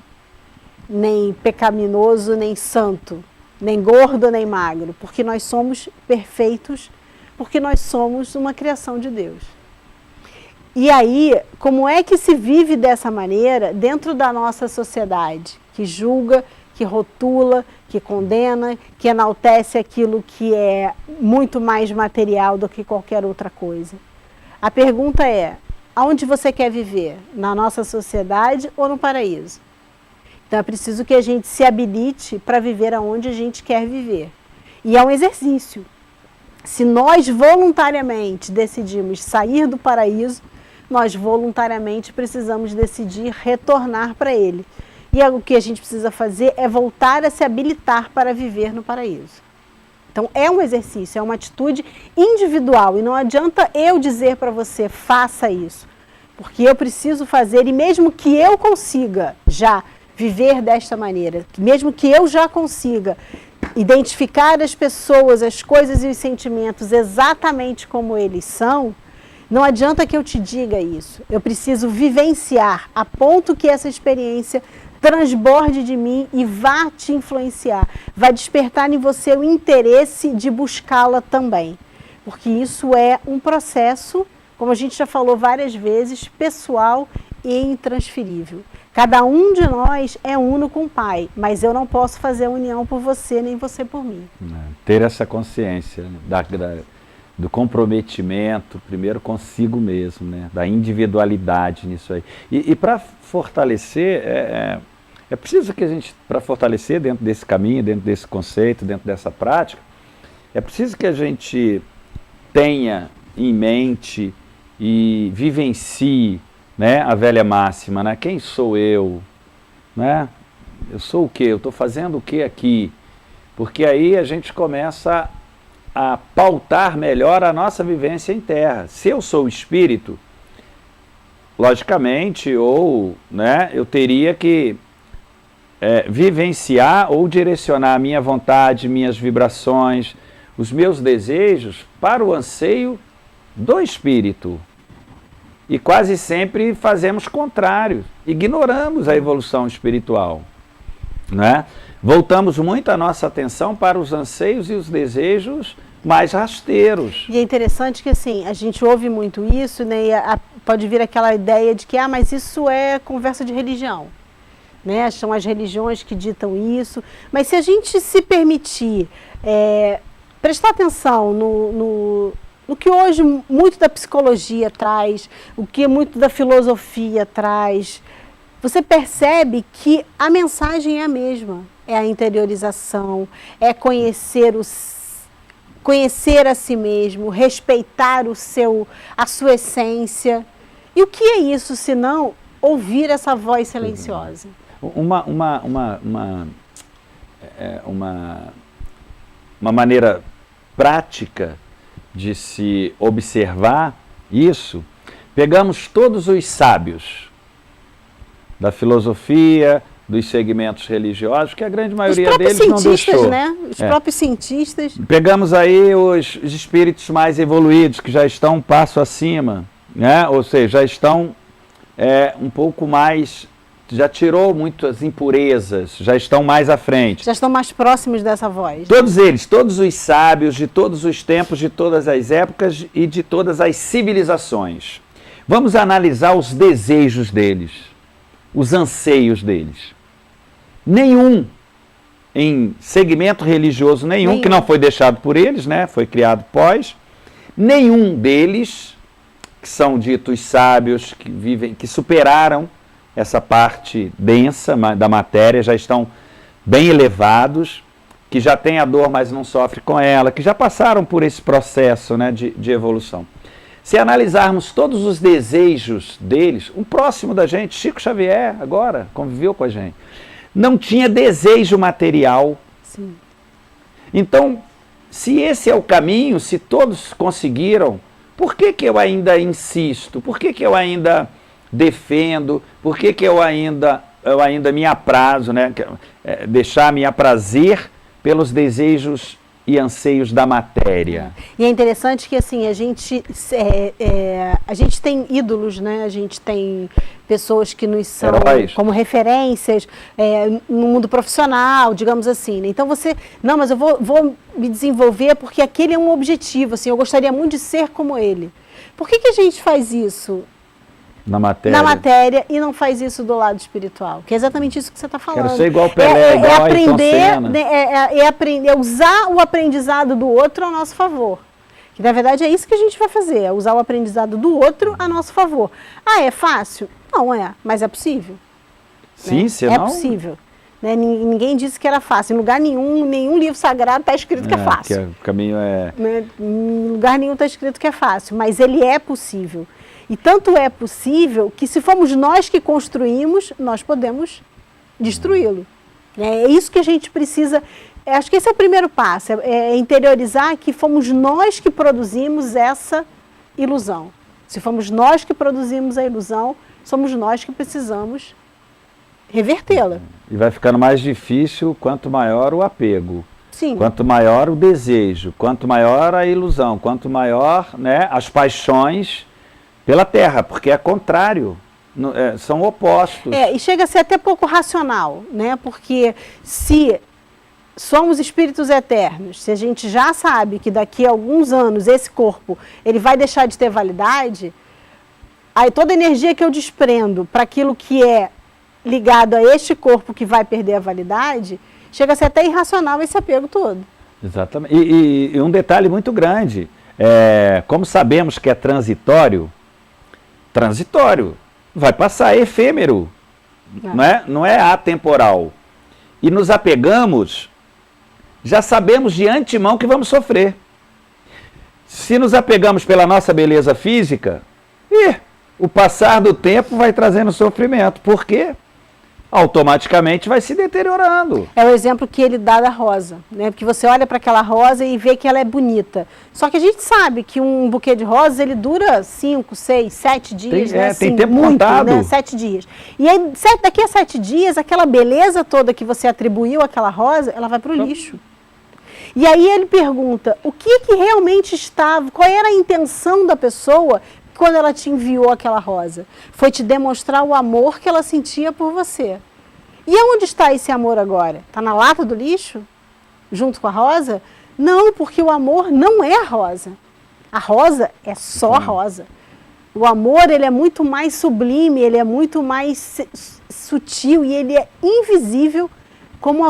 [SPEAKER 2] nem pecaminoso nem santo, nem gordo nem magro, porque nós somos perfeitos, porque nós somos uma criação de Deus. E aí, como é que se vive dessa maneira dentro da nossa sociedade, que julga, que rotula, que condena, que enaltece aquilo que é muito mais material do que qualquer outra coisa? A pergunta é, aonde você quer viver? Na nossa sociedade ou no paraíso? Então é preciso que a gente se habilite para viver aonde a gente quer viver. E é um exercício. Se nós voluntariamente decidimos sair do paraíso, nós voluntariamente precisamos decidir retornar para ele. E o que a gente precisa fazer é voltar a se habilitar para viver no paraíso. Então é um exercício, é uma atitude individual. E não adianta eu dizer para você, faça isso. Porque eu preciso fazer, e mesmo que eu consiga já viver desta maneira, mesmo que eu já consiga identificar as pessoas, as coisas e os sentimentos exatamente como eles são, não adianta que eu te diga isso. Eu preciso vivenciar a ponto que essa experiência transborde de mim e vá te influenciar, vai despertar em você o interesse de buscá-la também. Porque isso é um processo, como a gente já falou várias vezes, pessoal e intransferível. Cada um de nós é uno com o Pai, mas eu não posso fazer união por você, nem você por mim.
[SPEAKER 1] Ter essa consciência do comprometimento, primeiro consigo mesmo, né? Da individualidade nisso aí. E para fortalecer, é preciso que a gente, para fortalecer dentro desse caminho, dentro desse conceito, dentro dessa prática, é preciso que a gente tenha em mente e vivencie, né, a velha máxima, né? Quem sou eu? Né? Eu sou o quê? Eu estou fazendo o quê aqui? Porque aí a gente começa a pautar melhor a nossa vivência em terra. Se eu sou espírito, logicamente, né, eu teria que vivenciar ou direcionar a minha vontade, minhas vibrações, os meus desejos para o anseio do espírito. E quase sempre fazemos contrário, ignoramos a evolução espiritual, né? Voltamos muito a nossa atenção para os anseios e os desejos mais rasteiros.
[SPEAKER 2] E é interessante que assim, a gente ouve muito isso, né? E pode vir aquela ideia de que mas isso é conversa de religião, né? São as religiões que ditam isso. Mas se a gente se permitir prestar atenção no que hoje muito da psicologia traz, o que muito da filosofia traz, você percebe que a mensagem é a mesma. É a interiorização, é conhecer a si mesmo, respeitar a sua essência. E o que é isso, senão ouvir essa voz silenciosa?
[SPEAKER 1] Uma maneira prática de se observar isso, pegamos todos os sábios da filosofia, dos segmentos religiosos, que a grande maioria deles não deixou.
[SPEAKER 2] Né? Os próprios cientistas.
[SPEAKER 1] Pegamos aí os espíritos mais evoluídos, que já estão um passo acima, né? Ou seja, já estão um pouco mais, já tirou muitas impurezas, já estão mais à frente.
[SPEAKER 2] Já estão mais próximos dessa voz.
[SPEAKER 1] Todos eles, todos os sábios de todos os tempos, de todas as épocas e de todas as civilizações. Vamos analisar os desejos deles, os anseios deles. Nenhum em segmento religioso nenhum, que não foi deixado por eles, né? Foi criado pós. Nenhum deles, que são ditos sábios, que vivem, que superaram essa parte densa da matéria, já estão bem elevados, que já têm a dor, mas não sofrem com ela, que já passaram por esse processo, né, de evolução. Se analisarmos todos os desejos deles, um próximo da gente, Chico Xavier, agora, conviveu com a gente, não tinha desejo material.
[SPEAKER 2] Sim.
[SPEAKER 1] Então, se esse é o caminho, se todos conseguiram, por que eu ainda insisto? Por que eu ainda defendo? Por que eu ainda me aprazo, né? Deixar me aprazer pelos desejos e anseios da matéria.
[SPEAKER 2] E é interessante que assim, a gente tem ídolos, né? A gente tem pessoas que nos são
[SPEAKER 1] heróis,
[SPEAKER 2] como referências no mundo profissional, digamos assim. Né? Então você, não, mas eu vou me desenvolver porque aquele é um objetivo, assim, eu gostaria muito de ser como ele. Por que a gente faz isso?
[SPEAKER 1] Na matéria
[SPEAKER 2] e não faz isso do lado espiritual, que é exatamente isso que você está falando.
[SPEAKER 1] Quero ser igual Pelé, igual
[SPEAKER 2] aprender, aprender, usar o aprendizado do outro a nosso favor. Que na verdade é isso que a gente vai fazer, é usar o aprendizado do outro a nosso favor. Ah, é fácil? Não é, mas é possível.
[SPEAKER 1] Sim,
[SPEAKER 2] né?
[SPEAKER 1] senão...
[SPEAKER 2] É possível. Né? Ninguém disse que era fácil. Em lugar nenhum livro sagrado está escrito que é fácil.
[SPEAKER 1] Que o caminho é...
[SPEAKER 2] Né? Em lugar nenhum está escrito que é fácil, mas ele é possível. E tanto é possível que se formos nós que construímos, nós podemos destruí-lo. É isso que a gente precisa, acho que esse é o primeiro passo, é interiorizar que fomos nós que produzimos essa ilusão. Se fomos nós que produzimos a ilusão, somos nós que precisamos revertê-la.
[SPEAKER 1] E vai ficando mais difícil quanto maior o apego.
[SPEAKER 2] Sim.
[SPEAKER 1] Quanto maior o desejo, quanto maior a ilusão, quanto maior, né, as paixões pela terra, porque é contrário, são opostos.
[SPEAKER 2] E chega a ser até pouco racional, né? Porque se somos espíritos eternos, se a gente já sabe que daqui a alguns anos esse corpo ele vai deixar de ter validade, aí toda a energia que eu desprendo para aquilo que é ligado a este corpo que vai perder a validade, chega a ser até irracional esse apego todo.
[SPEAKER 1] Exatamente. E um detalhe muito grande, como sabemos que é transitório, vai passar, é efêmero, não é atemporal. E nos apegamos, já sabemos de antemão que vamos sofrer. Se nos apegamos pela nossa beleza física, o passar do tempo vai trazendo sofrimento. Por quê? Automaticamente vai se deteriorando.
[SPEAKER 2] É o exemplo que ele dá da rosa, né? Porque você olha para aquela rosa e vê que ela é bonita. Só que a gente sabe que um buquê de rosas, ele dura 5, 6, 7 dias, né?
[SPEAKER 1] Tem
[SPEAKER 2] assim,
[SPEAKER 1] tempo
[SPEAKER 2] muito,
[SPEAKER 1] contado.
[SPEAKER 2] Né? 7 dias. E aí, daqui a 7 dias, aquela beleza toda que você atribuiu àquela rosa, ela vai para o lixo. E aí ele pergunta, o que realmente estava, qual era a intenção da pessoa quando ela te enviou aquela rosa? Foi te demonstrar o amor que ela sentia por você. E onde está esse amor agora? Está na lata do lixo? Junto com a rosa? Não, porque o amor não é a rosa. A rosa é só a rosa. O amor, ele é muito mais sublime, ele é muito mais sutil e ele é invisível como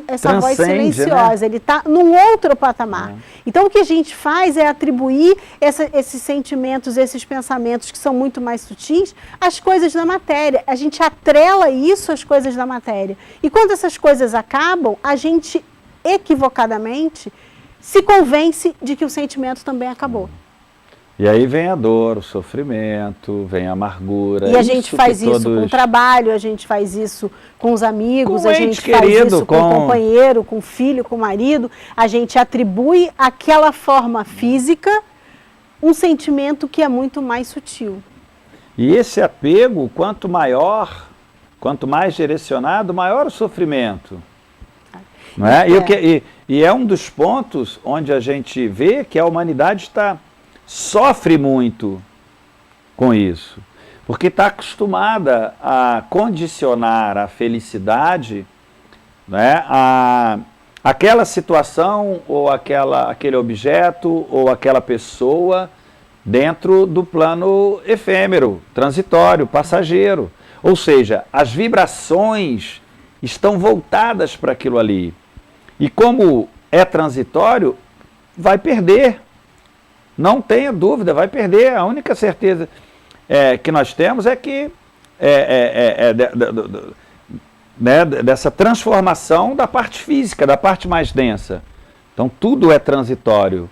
[SPEAKER 2] essa voz silenciosa, né? Ele está num outro patamar. Então o que a gente faz é atribuir esses sentimentos, esses pensamentos que são muito mais sutis às coisas da matéria. A gente atrela isso às coisas da matéria. E quando essas coisas acabam, a gente equivocadamente se convence de que o sentimento também acabou.
[SPEAKER 1] E aí vem a dor, o sofrimento, vem a amargura.
[SPEAKER 2] E a gente faz isso com o trabalho, a gente faz isso com os amigos, a gente faz isso com o companheiro, com o filho, com o marido. A gente atribui àquela forma física um sentimento que é muito mais sutil.
[SPEAKER 1] E esse apego, quanto maior, quanto mais direcionado, maior o sofrimento. Não é? E é um dos pontos onde a gente vê que a humanidade sofre muito com isso, porque está acostumada a condicionar a felicidade, né, aquela situação ou aquele objeto ou aquela pessoa dentro do plano efêmero, transitório, passageiro. Ou seja, as vibrações estão voltadas para aquilo ali. E como é transitório, vai perder. Não tenha dúvida, vai perder. A única certeza que nós temos é que dessa transformação da parte física, da parte mais densa. Então tudo é transitório.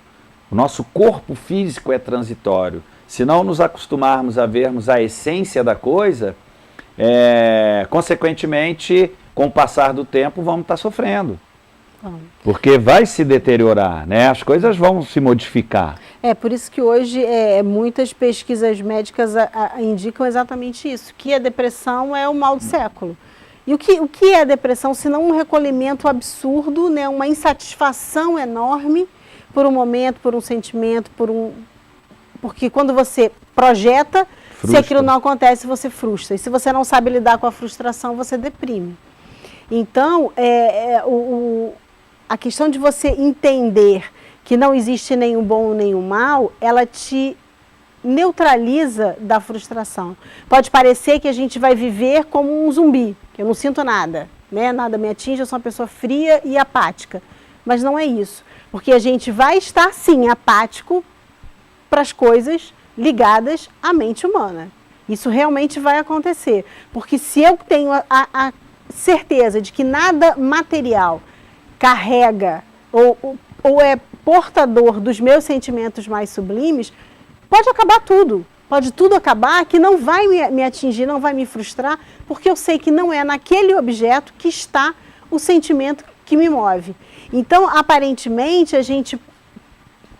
[SPEAKER 1] O nosso corpo físico é transitório. Se não nos acostumarmos a vermos a essência da coisa, consequentemente, com o passar do tempo, vamos estar sofrendo. Porque vai se deteriorar, né? As coisas vão se modificar.
[SPEAKER 2] Por isso que hoje muitas pesquisas médicas indicam exatamente isso, que a depressão é o mal do século. E o que é a depressão, se não um recolhimento absurdo, né? Uma insatisfação enorme por um momento, por um sentimento, porque quando você projeta, frustra. Se aquilo não acontece, você frustra. E se você não sabe lidar com a frustração, você deprime. Então, a questão de você entender que não existe nenhum bom nem um mal, ela te neutraliza da frustração. Pode parecer que a gente vai viver como um zumbi, que eu não sinto nada, né? Nada me atinge, eu sou uma pessoa fria e apática. Mas não é isso, porque a gente vai estar, sim, apático para as coisas ligadas à mente humana. Isso realmente vai acontecer, porque se eu tenho a certeza de que nada material carrega ou é portador dos meus sentimentos mais sublimes, pode acabar tudo. Pode tudo acabar, que não vai me atingir, não vai me frustrar, porque eu sei que não é naquele objeto que está o sentimento que me move. Então, aparentemente, a gente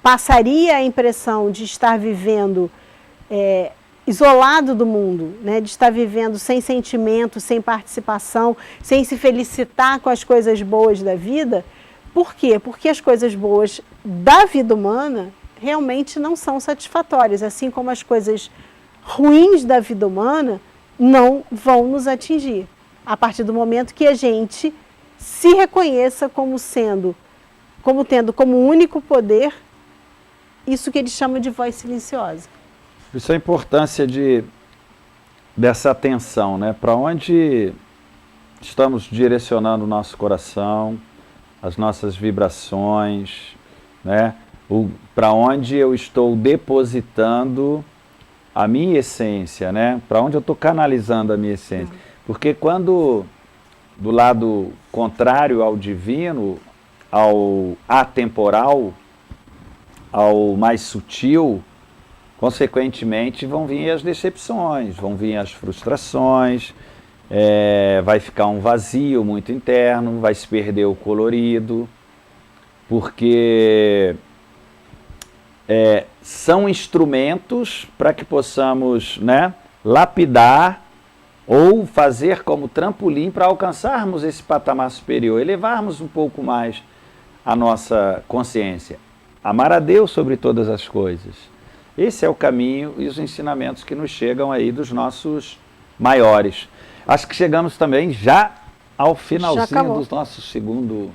[SPEAKER 2] passaria a impressão de estar vivendo isolado do mundo, né? De estar vivendo sem sentimento, sem participação, sem se felicitar com as coisas boas da vida. Por quê? Porque as coisas boas da vida humana realmente não são satisfatórias, assim como as coisas ruins da vida humana não vão nos atingir, a partir do momento que a gente se reconheça como tendo como único poder isso que eles chamam de voz silenciosa.
[SPEAKER 1] Isso é a importância dessa atenção, né? Para onde estamos direcionando o nosso coração, as nossas vibrações, né? Para onde eu estou depositando a minha essência, né? Para onde eu estou canalizando a minha essência. Porque quando do lado contrário ao divino, ao atemporal, ao mais sutil, consequentemente vão vir as decepções, vão vir as frustrações, vai ficar um vazio muito interno, vai se perder o colorido, porque são instrumentos para que possamos, né, lapidar ou fazer como trampolim para alcançarmos esse patamar superior, elevarmos um pouco mais a nossa consciência. Amar a Deus sobre todas as coisas. Esse é o caminho e os ensinamentos que nos chegam aí dos nossos maiores. Acho que chegamos também já ao finalzinho do nosso segundo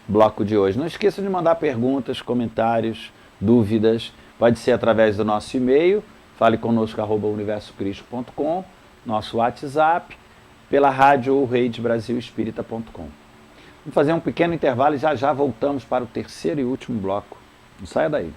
[SPEAKER 1] bloco de hoje. Não esqueça de mandar perguntas, comentários, dúvidas. Pode ser através do nosso e-mail, faleconosco@universocristo.com, nosso WhatsApp, pela rádio ou rede brasilespírita.com. Vamos fazer um pequeno intervalo e já voltamos para o terceiro e último bloco. Não saia daí.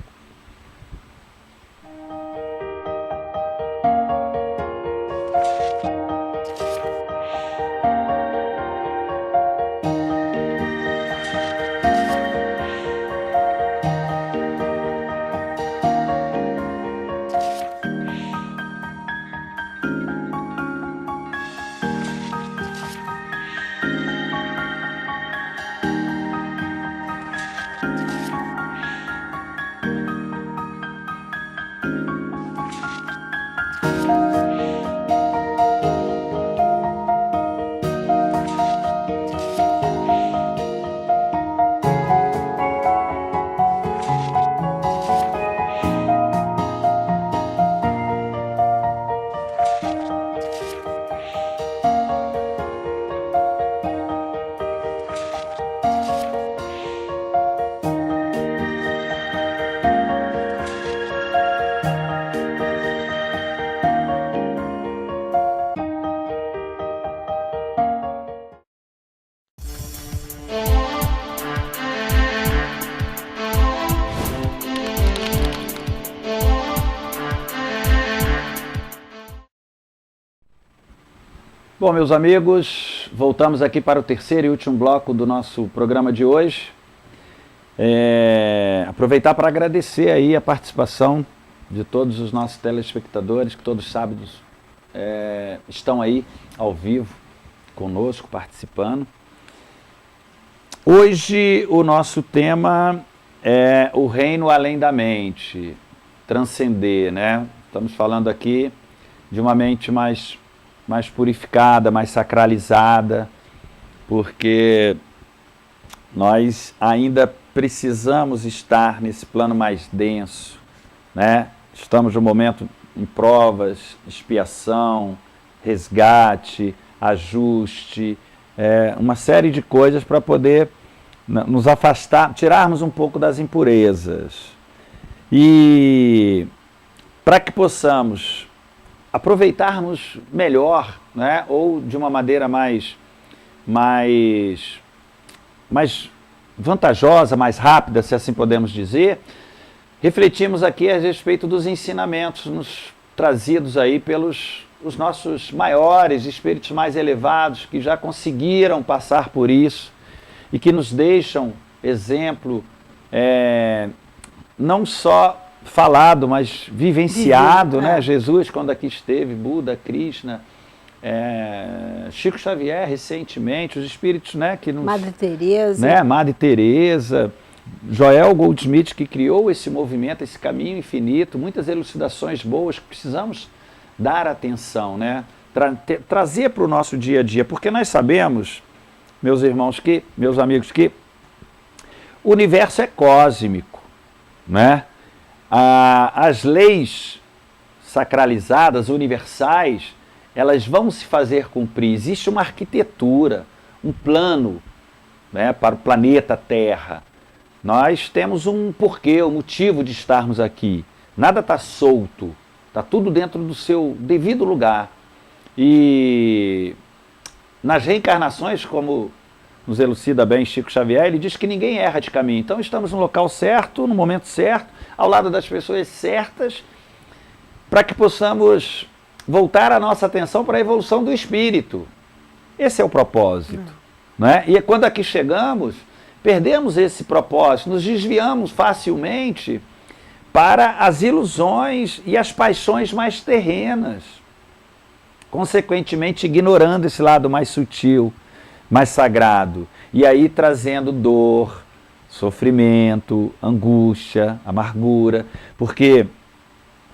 [SPEAKER 1] Bom, meus amigos, voltamos aqui para o terceiro e último bloco do nosso programa de hoje. Aproveitar para agradecer aí a participação de todos os nossos telespectadores, que todos os sábados estão aí ao vivo conosco, participando. Hoje o nosso tema é o reino além da mente, transcender, né? Estamos falando aqui de uma mente mais purificada, mais sacralizada, porque nós ainda precisamos estar nesse plano mais denso, né? Estamos no momento em provas, expiação, resgate, ajuste, uma série de coisas para poder nos afastar, tirarmos um pouco das impurezas. E para que possamos aproveitarmos melhor, né? Ou de uma maneira mais vantajosa, mais rápida, se assim podemos dizer, refletimos aqui a respeito dos ensinamentos nos trazidos aí pelos os nossos maiores, espíritos mais elevados, que já conseguiram passar por isso e que nos deixam exemplo, não só falado, mas vivenciado, né? Jesus, quando aqui esteve, Buda, Krishna, Chico Xavier, recentemente, os espíritos, né, que nos...
[SPEAKER 2] Madre Teresa.
[SPEAKER 1] Né, Madre Teresa, Joel Goldsmith, que criou esse movimento, esse caminho infinito, muitas elucidações boas que precisamos dar atenção, né? Trazer para o nosso dia a dia, porque nós sabemos, meus irmãos, meus amigos, que o universo é cósmico, né? As leis sacralizadas, universais, elas vão se fazer cumprir. Existe uma arquitetura, um plano, né, para o planeta Terra. Nós temos um porquê, um motivo de estarmos aqui. Nada está solto, está tudo dentro do seu devido lugar. E nas reencarnações, como nos elucida bem Chico Xavier, ele diz que ninguém erra de caminho. Então estamos no local certo, no momento certo, ao lado das pessoas certas, para que possamos voltar a nossa atenção para a evolução do espírito. Esse é o propósito. Né? E quando aqui chegamos, perdemos esse propósito, nos desviamos facilmente para as ilusões e as paixões mais terrenas, consequentemente ignorando esse lado mais sutil, mais sagrado, e aí trazendo dor, sofrimento, angústia, amargura, porque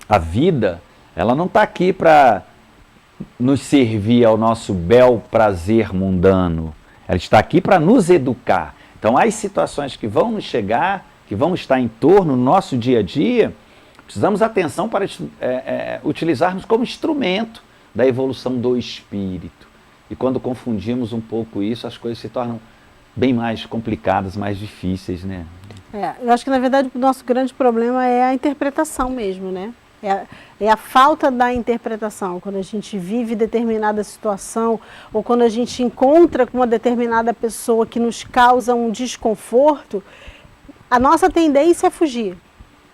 [SPEAKER 1] a vida, ela não está aqui para nos servir ao nosso bel prazer mundano, ela está aqui para nos educar. Então, as situações que vão nos chegar, que vão estar em torno no nosso dia a dia, precisamos atenção para utilizarmos como instrumento da evolução do espírito. E quando confundimos um pouco isso, as coisas se tornam bem mais complicadas, mais difíceis, né?
[SPEAKER 2] Eu acho que, na verdade, o nosso grande problema é a interpretação mesmo, né? É a falta da interpretação. Quando a gente vive determinada situação ou quando a gente encontra com uma determinada pessoa que nos causa um desconforto, a nossa tendência é fugir,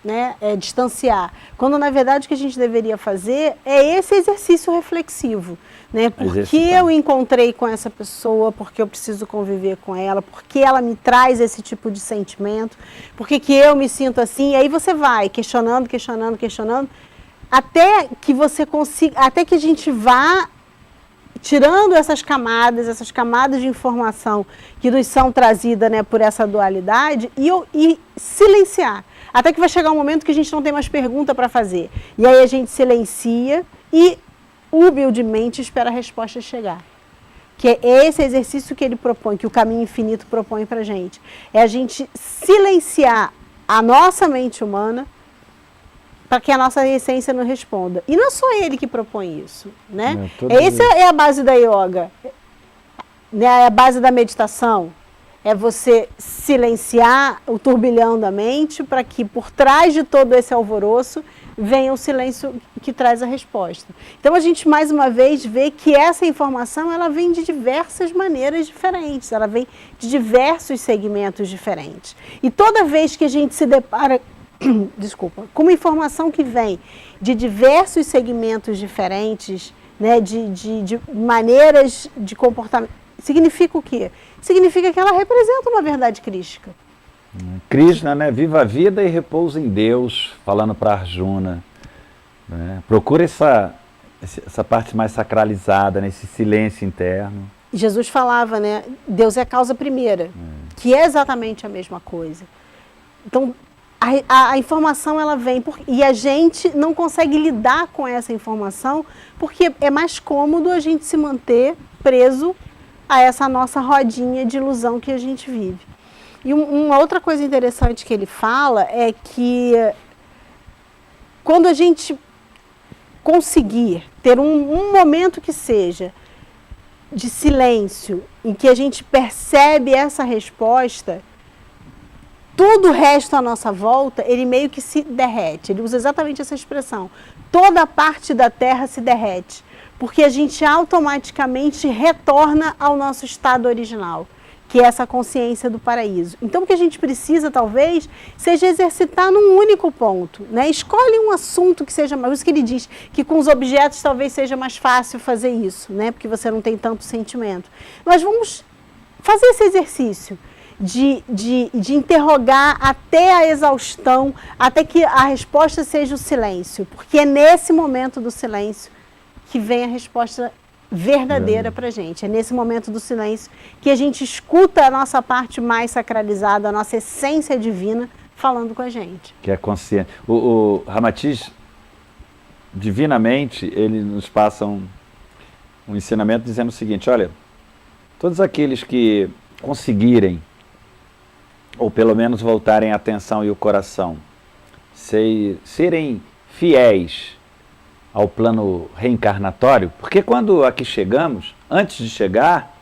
[SPEAKER 2] né? É distanciar. Quando, na verdade, o que a gente deveria fazer é esse exercício reflexivo, né? Por que eu encontrei com essa pessoa, porque eu preciso conviver com ela, porque ela me traz esse tipo de sentimento, por que eu me sinto assim, e aí você vai questionando, até que você consiga, até que a gente vá tirando essas camadas de informação que nos são trazidas, né, por essa dualidade e silenciar. Até que vai chegar um momento que a gente não tem mais pergunta para fazer. E aí a gente silencia e humildemente espera a resposta chegar. Que é esse exercício que ele propõe, que o caminho infinito propõe para a gente. É a gente silenciar a nossa mente humana para que a nossa essência não responda. E não é só ele que propõe isso, né? Essa é a base da yoga, né? É a base da meditação. É você silenciar o turbilhão da mente para que por trás de todo esse alvoroço venha o silêncio que traz a resposta. Então a gente mais uma vez vê que essa informação ela vem de diversas maneiras diferentes, ela vem de diversos segmentos diferentes. E toda vez que a gente se depara com uma informação que vem de diversos segmentos diferentes, né, de maneiras de comportamento. Significa o quê? Significa que ela representa uma verdade crística.
[SPEAKER 1] Krishna, né? Viva a vida e repousa em Deus, falando para Arjuna. Né? Procura essa parte mais sacralizada, nesse silêncio interno.
[SPEAKER 2] Jesus falava, né? Deus é a causa primeira, que é exatamente a mesma coisa. Então, a informação ela vem, e a gente não consegue lidar com essa informação, porque é mais cômodo a gente se manter preso a essa nossa rodinha de ilusão que a gente vive. E uma outra coisa interessante que ele fala é que quando a gente conseguir ter um momento que seja de silêncio, em que a gente percebe essa resposta, todo o resto à nossa volta, ele meio que se derrete. Ele usa exatamente essa expressão. Toda a parte da Terra se derrete, porque a gente automaticamente retorna ao nosso estado original, que é essa consciência do paraíso. Então, o que a gente precisa, talvez, seja exercitar num único ponto, né? Escolhe um assunto que seja mais... Por isso que ele diz que com os objetos talvez seja mais fácil fazer isso, né? Porque você não tem tanto sentimento. Mas vamos fazer esse exercício de interrogar até a exaustão, até que a resposta seja o silêncio. Porque é nesse momento do silêncio que vem a resposta verdadeira para a gente. É nesse momento do silêncio que a gente escuta a nossa parte mais sacralizada, a nossa essência divina falando com a gente.
[SPEAKER 1] Que é consciente. O Ramatiz, divinamente, ele nos passa um ensinamento dizendo o seguinte: olha, todos aqueles que conseguirem, ou pelo menos voltarem a atenção e o coração, serem fiéis ao plano reencarnatório, porque quando aqui chegamos, antes de chegar,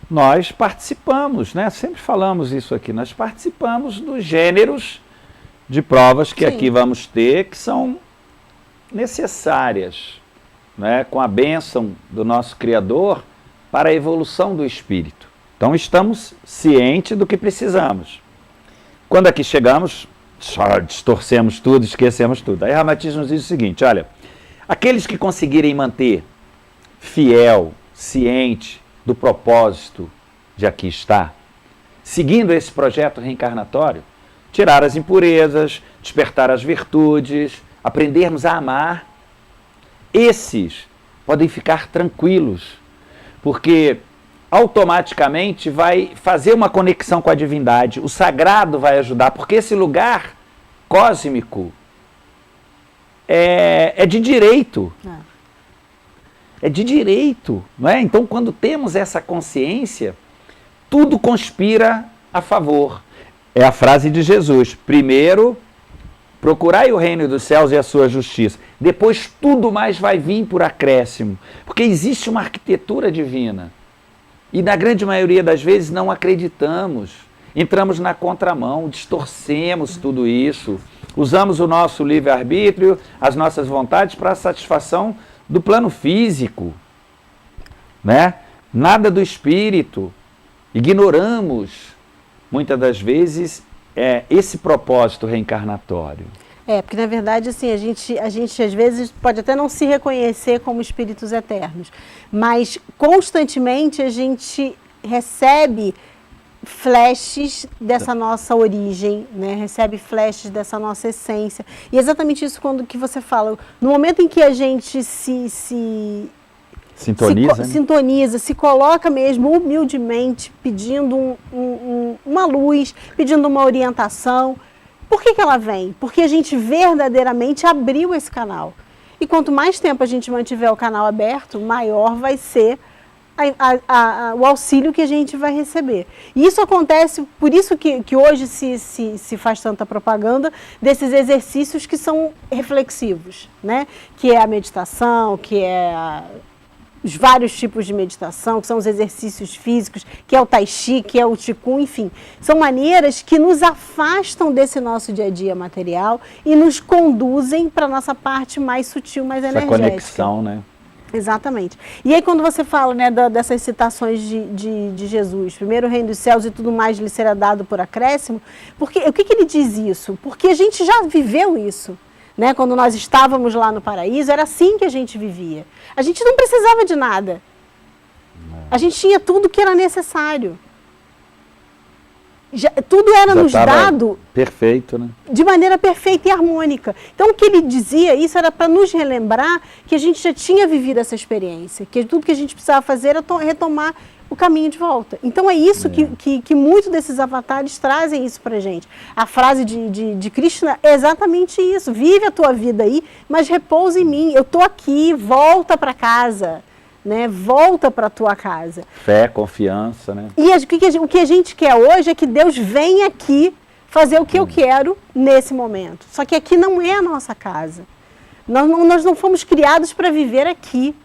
[SPEAKER 1] nós participamos, né? Sempre falamos isso aqui, nós participamos dos gêneros de provas que aqui vamos ter, que são necessárias, né? Com a bênção do nosso Criador para a evolução do espírito. Então estamos cientes do que precisamos. Quando aqui chegamos, só distorcemos tudo, esquecemos tudo. Aí Ramatiz nos diz o seguinte: olha, aqueles que conseguirem manter fiel, ciente do propósito de aqui estar, seguindo esse projeto reencarnatório, tirar as impurezas, despertar as virtudes, aprendermos a amar, esses podem ficar tranquilos, porque automaticamente vai fazer uma conexão com a divindade, o sagrado vai ajudar, porque esse lugar cósmico é de direito. É de direito, não é? Então, quando temos essa consciência, tudo conspira a favor. É a frase de Jesus: primeiro, procurai o reino dos céus e a sua justiça. Depois, tudo mais vai vir por acréscimo. Porque existe uma arquitetura divina. E, na grande maioria das vezes, não acreditamos. Entramos na contramão, distorcemos tudo isso. Usamos o nosso livre-arbítrio, as nossas vontades para a satisfação do plano físico, né? Nada do espírito. Ignoramos, muitas das vezes, esse propósito reencarnatório.
[SPEAKER 2] Porque na verdade, assim, a gente às vezes pode até não se reconhecer como espíritos eternos, mas constantemente a gente recebe flashes dessa nossa origem, né? Recebe flashes dessa nossa essência. E é exatamente isso que você fala. No momento em que a gente sintoniza, se coloca mesmo humildemente, pedindo uma luz, pedindo uma orientação. Por que ela vem? Porque a gente verdadeiramente abriu esse canal. E quanto mais tempo a gente mantiver o canal aberto, maior vai ser o auxílio que a gente vai receber. E isso acontece, por isso que hoje se faz tanta propaganda desses exercícios que são reflexivos, né? Que é a meditação, que é os vários tipos de meditação, que são os exercícios físicos, que é o tai chi, que é o qigong, enfim. São maneiras que nos afastam desse nosso dia a dia material e nos conduzem para a nossa parte mais sutil, mais energética.
[SPEAKER 1] Essa conexão, né?
[SPEAKER 2] Exatamente. E aí quando você fala, né, dessas citações de Jesus, primeiro o reino dos céus e tudo mais lhe será dado por acréscimo, porque, o que ele diz isso? Porque a gente já viveu isso. né? Quando nós estávamos lá no paraíso, era assim que a gente vivia. A gente não precisava de nada. A gente tinha tudo que era necessário. Tudo era nos dado
[SPEAKER 1] perfeito, né?
[SPEAKER 2] De maneira perfeita e harmônica. Então, o que ele dizia, isso era para nos relembrar que a gente já tinha vivido essa experiência, que tudo que a gente precisava fazer era retomar o caminho de volta. Então, é isso que muitos desses avatares trazem isso para a gente. A frase de Krishna é exatamente isso. Vive a tua vida aí, mas repousa em mim. Eu estou aqui, volta para casa. Né? Volta para a tua casa.
[SPEAKER 1] Fé, confiança, né?
[SPEAKER 2] E o que a gente quer hoje é que Deus venha aqui fazer o que eu quero nesse momento. Só que aqui não é a nossa casa. Nós não fomos criados para viver aqui.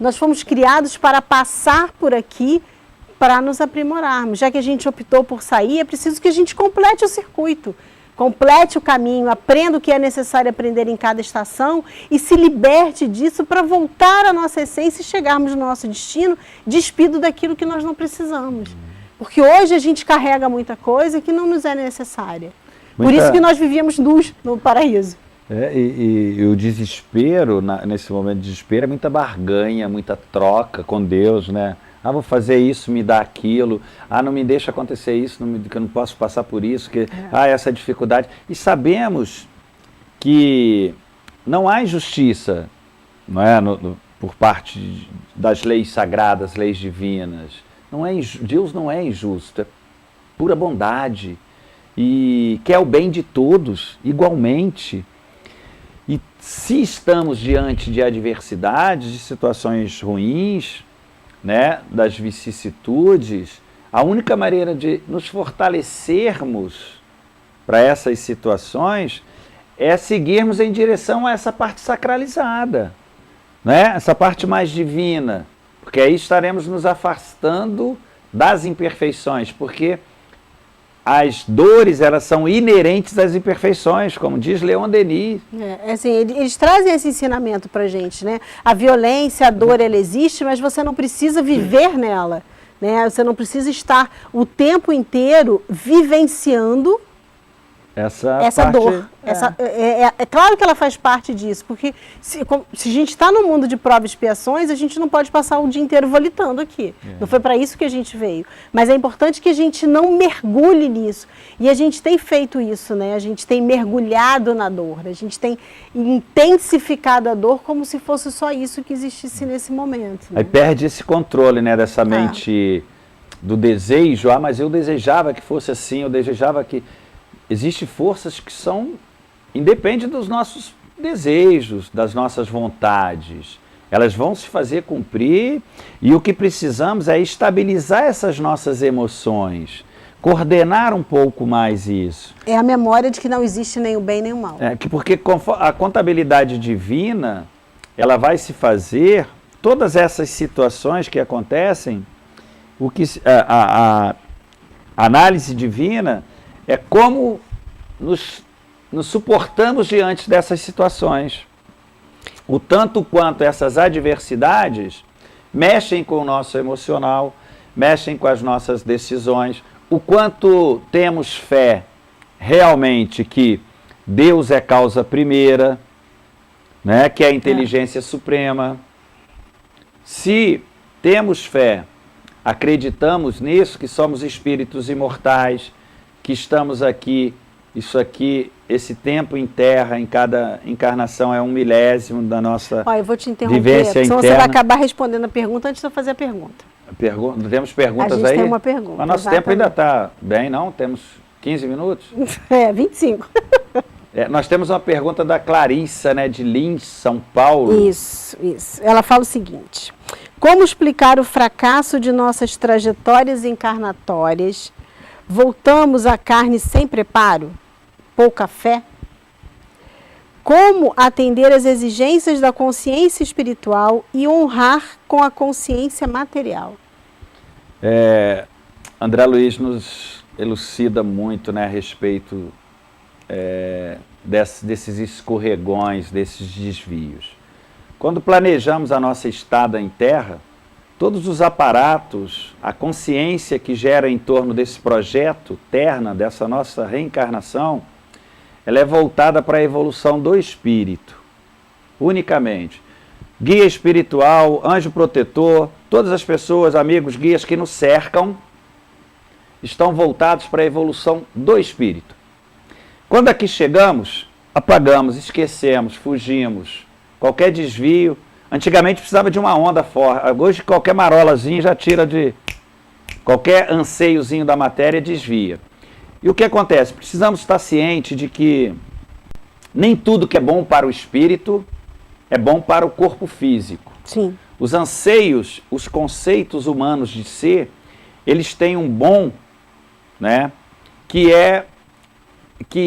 [SPEAKER 2] Nós fomos criados para passar por aqui para nos aprimorarmos. Já que a gente optou por sair, é preciso que a gente complete o circuito. Complete o caminho, aprenda o que é necessário aprender em cada estação e se liberte disso para voltar à nossa essência e chegarmos no nosso destino despido daquilo que nós não precisamos. Porque hoje a gente carrega muita coisa que não nos é necessária. Por isso que nós vivíamos nus no paraíso.
[SPEAKER 1] E o desespero, nesse momento de desespero, é muita barganha, muita troca com Deus, né? Ah, vou fazer isso, me dá aquilo. Ah, não me deixa acontecer isso, que eu não posso passar por isso. Essa dificuldade. E sabemos que não há injustiça, não é, por parte das leis sagradas, leis divinas. Deus não é injusto, é pura bondade. E quer o bem de todos, igualmente. E se estamos diante de adversidades, de situações ruins, né, das vicissitudes, a única maneira de nos fortalecermos para essas situações é seguirmos em direção a essa parte sacralizada, né, essa parte mais divina, porque aí estaremos nos afastando das imperfeições, porque as dores, elas são inerentes às imperfeições, como diz Leon Denis.
[SPEAKER 2] Assim, eles trazem esse ensinamento para a gente, né? A violência, a dor, ela existe, mas você não precisa viver nela, né? Você não precisa estar o tempo vivenciando essa dor. É claro que ela faz parte disso, porque se a gente está no mundo de provas e expiações, a gente não pode passar o dia inteiro volitando aqui. Não foi para isso que a gente veio. Mas é importante que a gente não mergulhe nisso. E a gente tem feito isso, né? A gente tem mergulhado na dor, a gente tem intensificado a dor como se fosse só isso que existisse nesse momento. Né?
[SPEAKER 1] Aí perde esse controle, né, dessa mente do desejo. Ah, mas eu desejava que fosse assim, eu desejava que... Existem forças que independem dos nossos desejos, das nossas vontades. Elas vão se fazer cumprir e o que precisamos é estabilizar essas nossas emoções, coordenar um pouco mais isso.
[SPEAKER 2] É a memória de que não existe nem o bem nem o mal.
[SPEAKER 1] Porque a contabilidade divina, ela vai se fazer, todas essas situações que acontecem, a análise divina é como nos suportamos diante dessas situações. O tanto quanto essas adversidades mexem com o nosso emocional, mexem com as nossas decisões, o quanto temos fé realmente que Deus é causa primeira, né, que é a inteligência suprema. Se temos fé, acreditamos nisso, que somos espíritos imortais, que estamos aqui, esse tempo em terra, em cada encarnação é 1 milésimo da nossa
[SPEAKER 2] eu vou te interromper,
[SPEAKER 1] vivência
[SPEAKER 2] senão
[SPEAKER 1] interna.
[SPEAKER 2] você vai acabar respondendo a pergunta antes de eu fazer a pergunta.
[SPEAKER 1] Temos perguntas aí?
[SPEAKER 2] A gente tem uma pergunta.
[SPEAKER 1] O nosso tempo ainda está bem, não? Temos 15 minutos?
[SPEAKER 2] 25.
[SPEAKER 1] Nós temos uma pergunta da Clarissa, né, de Lins, São Paulo.
[SPEAKER 2] Isso. Ela fala o seguinte: como explicar o fracasso de nossas trajetórias encarnatórias? Voltamos à carne sem preparo? Pouca fé? Como atender às exigências da consciência espiritual e honrar com a consciência material?
[SPEAKER 1] André Luiz nos elucida muito, né, a respeito desses escorregões, desses desvios. Quando planejamos a nossa estada em terra, todos os aparatos, a consciência que gera em torno desse projeto terna, dessa nossa reencarnação, ela é voltada para a evolução do espírito, unicamente. Guia espiritual, anjo protetor, todas as pessoas, amigos, guias que nos cercam, estão voltados para a evolução do espírito. Quando aqui chegamos, apagamos, esquecemos, fugimos, qualquer desvio. Antigamente precisava de uma onda forte, hoje qualquer marolazinha já tira de... Qualquer anseiozinho da matéria desvia. E o que acontece? Precisamos estar cientes de que nem tudo que é bom para o espírito é bom para o corpo físico.
[SPEAKER 2] Sim.
[SPEAKER 1] Os anseios, os conceitos humanos de ser, eles têm um bom, né, que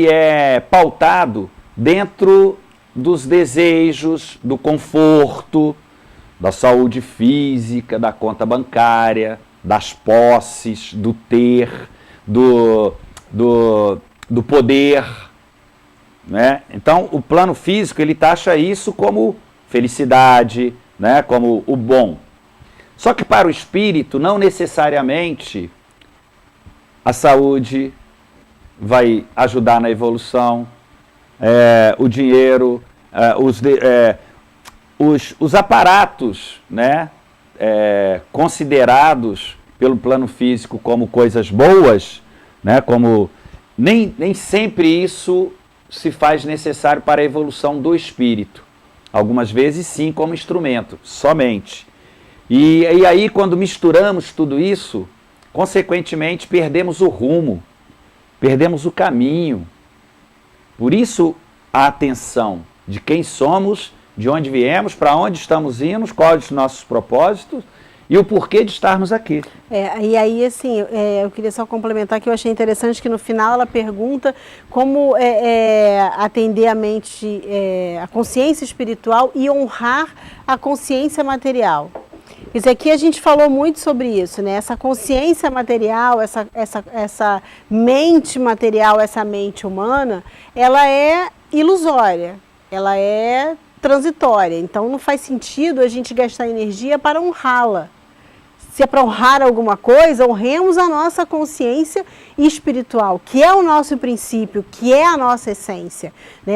[SPEAKER 1] é pautado dentro dos desejos, do conforto, da saúde física, da conta bancária, das posses, do ter, do poder, né? Então, o plano físico, ele taxa isso como felicidade, né? Como o bom. Só que para o espírito, não necessariamente a saúde vai ajudar na evolução, o dinheiro, os aparatos, né? Considerados pelo plano físico como coisas boas, né? Como nem sempre isso se faz necessário para a evolução do espírito. Algumas vezes sim, como instrumento, somente. E aí, quando misturamos tudo isso, consequentemente perdemos o rumo, perdemos o caminho. Por isso, a atenção de quem somos, de onde viemos, para onde estamos indo, quais os nossos propósitos e o porquê de estarmos aqui.
[SPEAKER 2] E aí, assim, eu queria só complementar que eu achei interessante que no final ela pergunta como atender a mente, a consciência espiritual e honrar a consciência material. Isso aqui a gente falou muito sobre isso, né? Essa consciência material, essa mente material, essa mente humana, ela é ilusória, ela é transitória. Então não faz sentido a gente gastar energia para honrá-la. Se é para honrar alguma coisa, honremos a nossa consciência espiritual, que é o nosso princípio, que é a nossa essência, né?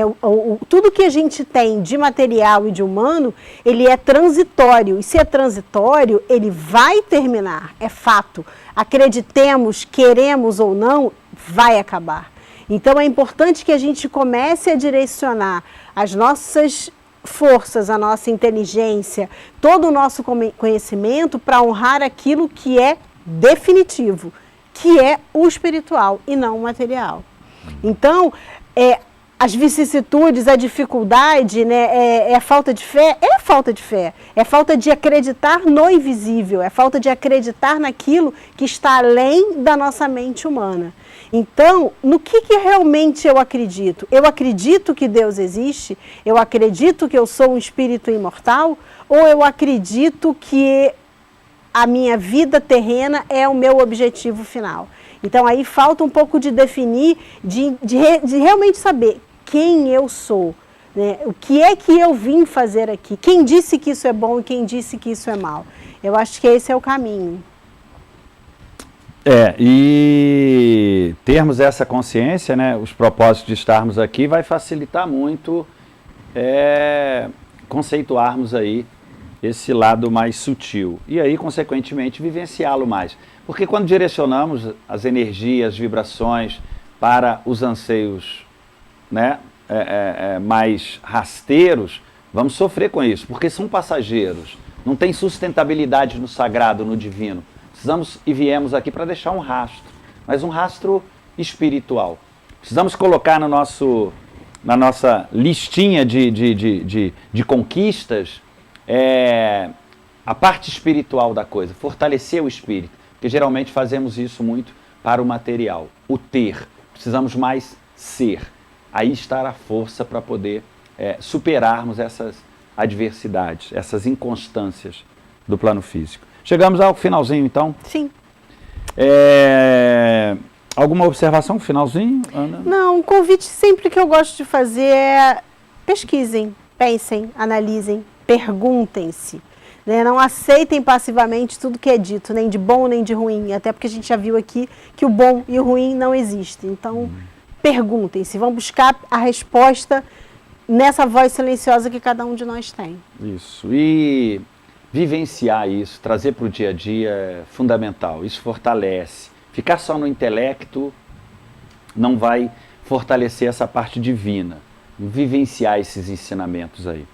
[SPEAKER 2] Tudo que a gente tem de material e de humano, ele é transitório. E se é transitório, ele vai terminar, é fato. Acreditemos, queremos ou não, vai acabar. Então é importante que a gente comece a direcionar as nossas forças, a nossa inteligência, todo o nosso conhecimento para honrar aquilo que é definitivo, que é o espiritual e não o material. Então, as vicissitudes, a dificuldade, né, é falta de fé? É falta de fé. É falta de acreditar no invisível, é falta de acreditar naquilo que está além da nossa mente humana. Então, no que realmente eu acredito? Eu acredito que Deus existe? Eu acredito que eu sou um espírito imortal? Ou eu acredito que a minha vida terrena é o meu objetivo final? Então, aí falta um pouco de definir, de realmente saber quem eu sou, né? O que é que eu vim fazer aqui? Quem disse que isso é bom e quem disse que isso é mal? Eu acho que esse é o caminho.
[SPEAKER 1] E termos essa consciência, né, os propósitos de estarmos aqui, vai facilitar muito conceituarmos aí esse lado mais sutil. E aí, consequentemente, vivenciá-lo mais. Porque quando direcionamos as energias, as vibrações para os anseios, né, mais rasteiros, vamos sofrer com isso, porque são passageiros. Não tem sustentabilidade no sagrado, no divino. Precisamos e viemos aqui para deixar um rastro, mas um rastro espiritual. Precisamos colocar na nossa listinha de conquistas a parte espiritual da coisa, fortalecer o espírito, porque geralmente fazemos isso muito para o material, o ter. Precisamos mais ser. Aí está a força para poder superarmos essas adversidades, essas inconstâncias do plano físico. Chegamos ao finalzinho, então?
[SPEAKER 2] Sim.
[SPEAKER 1] Alguma observação, finalzinho, Ana?
[SPEAKER 2] Não, um convite sempre que eu gosto de fazer é pesquisem, pensem, analisem, perguntem-se. Né? Não aceitem passivamente tudo que é dito, nem de bom nem de ruim, até porque a gente já viu aqui que o bom e o ruim não existem. Então, perguntem-se, vão buscar a resposta nessa voz silenciosa que cada um de nós tem.
[SPEAKER 1] Isso. E vivenciar isso, trazer para o dia a dia é fundamental. Isso fortalece. Ficar só no intelecto não vai fortalecer essa parte divina. Vivenciar esses ensinamentos aí.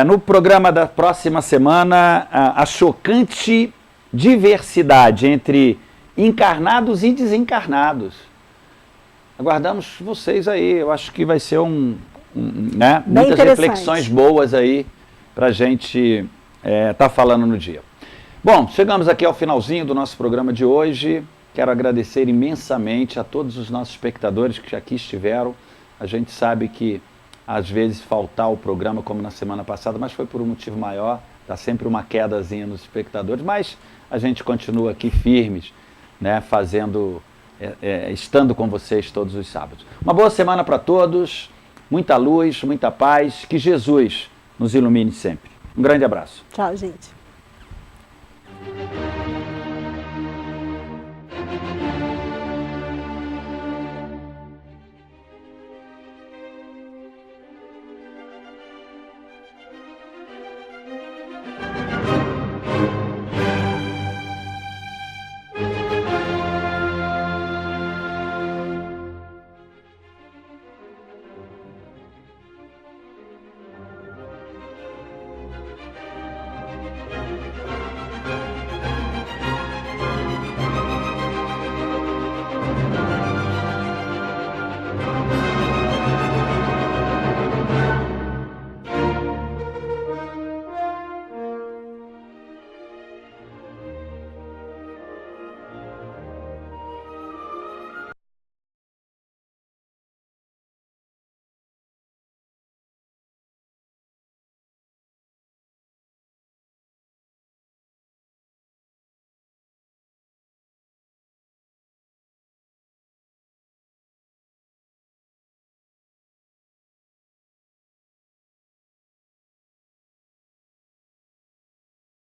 [SPEAKER 1] No programa da próxima semana, a chocante diversidade entre encarnados e desencarnados. Aguardamos vocês aí. Eu acho que vai ser né? Muitas reflexões boas aí para a gente tá falando no dia. Bom, chegamos aqui ao finalzinho do nosso programa de hoje. Quero agradecer imensamente a todos os nossos espectadores que aqui estiveram. A gente sabe que às vezes faltar o programa como na semana passada, mas foi por um motivo maior. Está sempre uma quedazinha nos espectadores, mas a gente continua aqui firmes, né, estando com vocês todos os sábados. Uma boa semana para todos, muita luz, muita paz, que Jesus nos ilumine sempre. Um grande abraço.
[SPEAKER 2] Tchau, gente.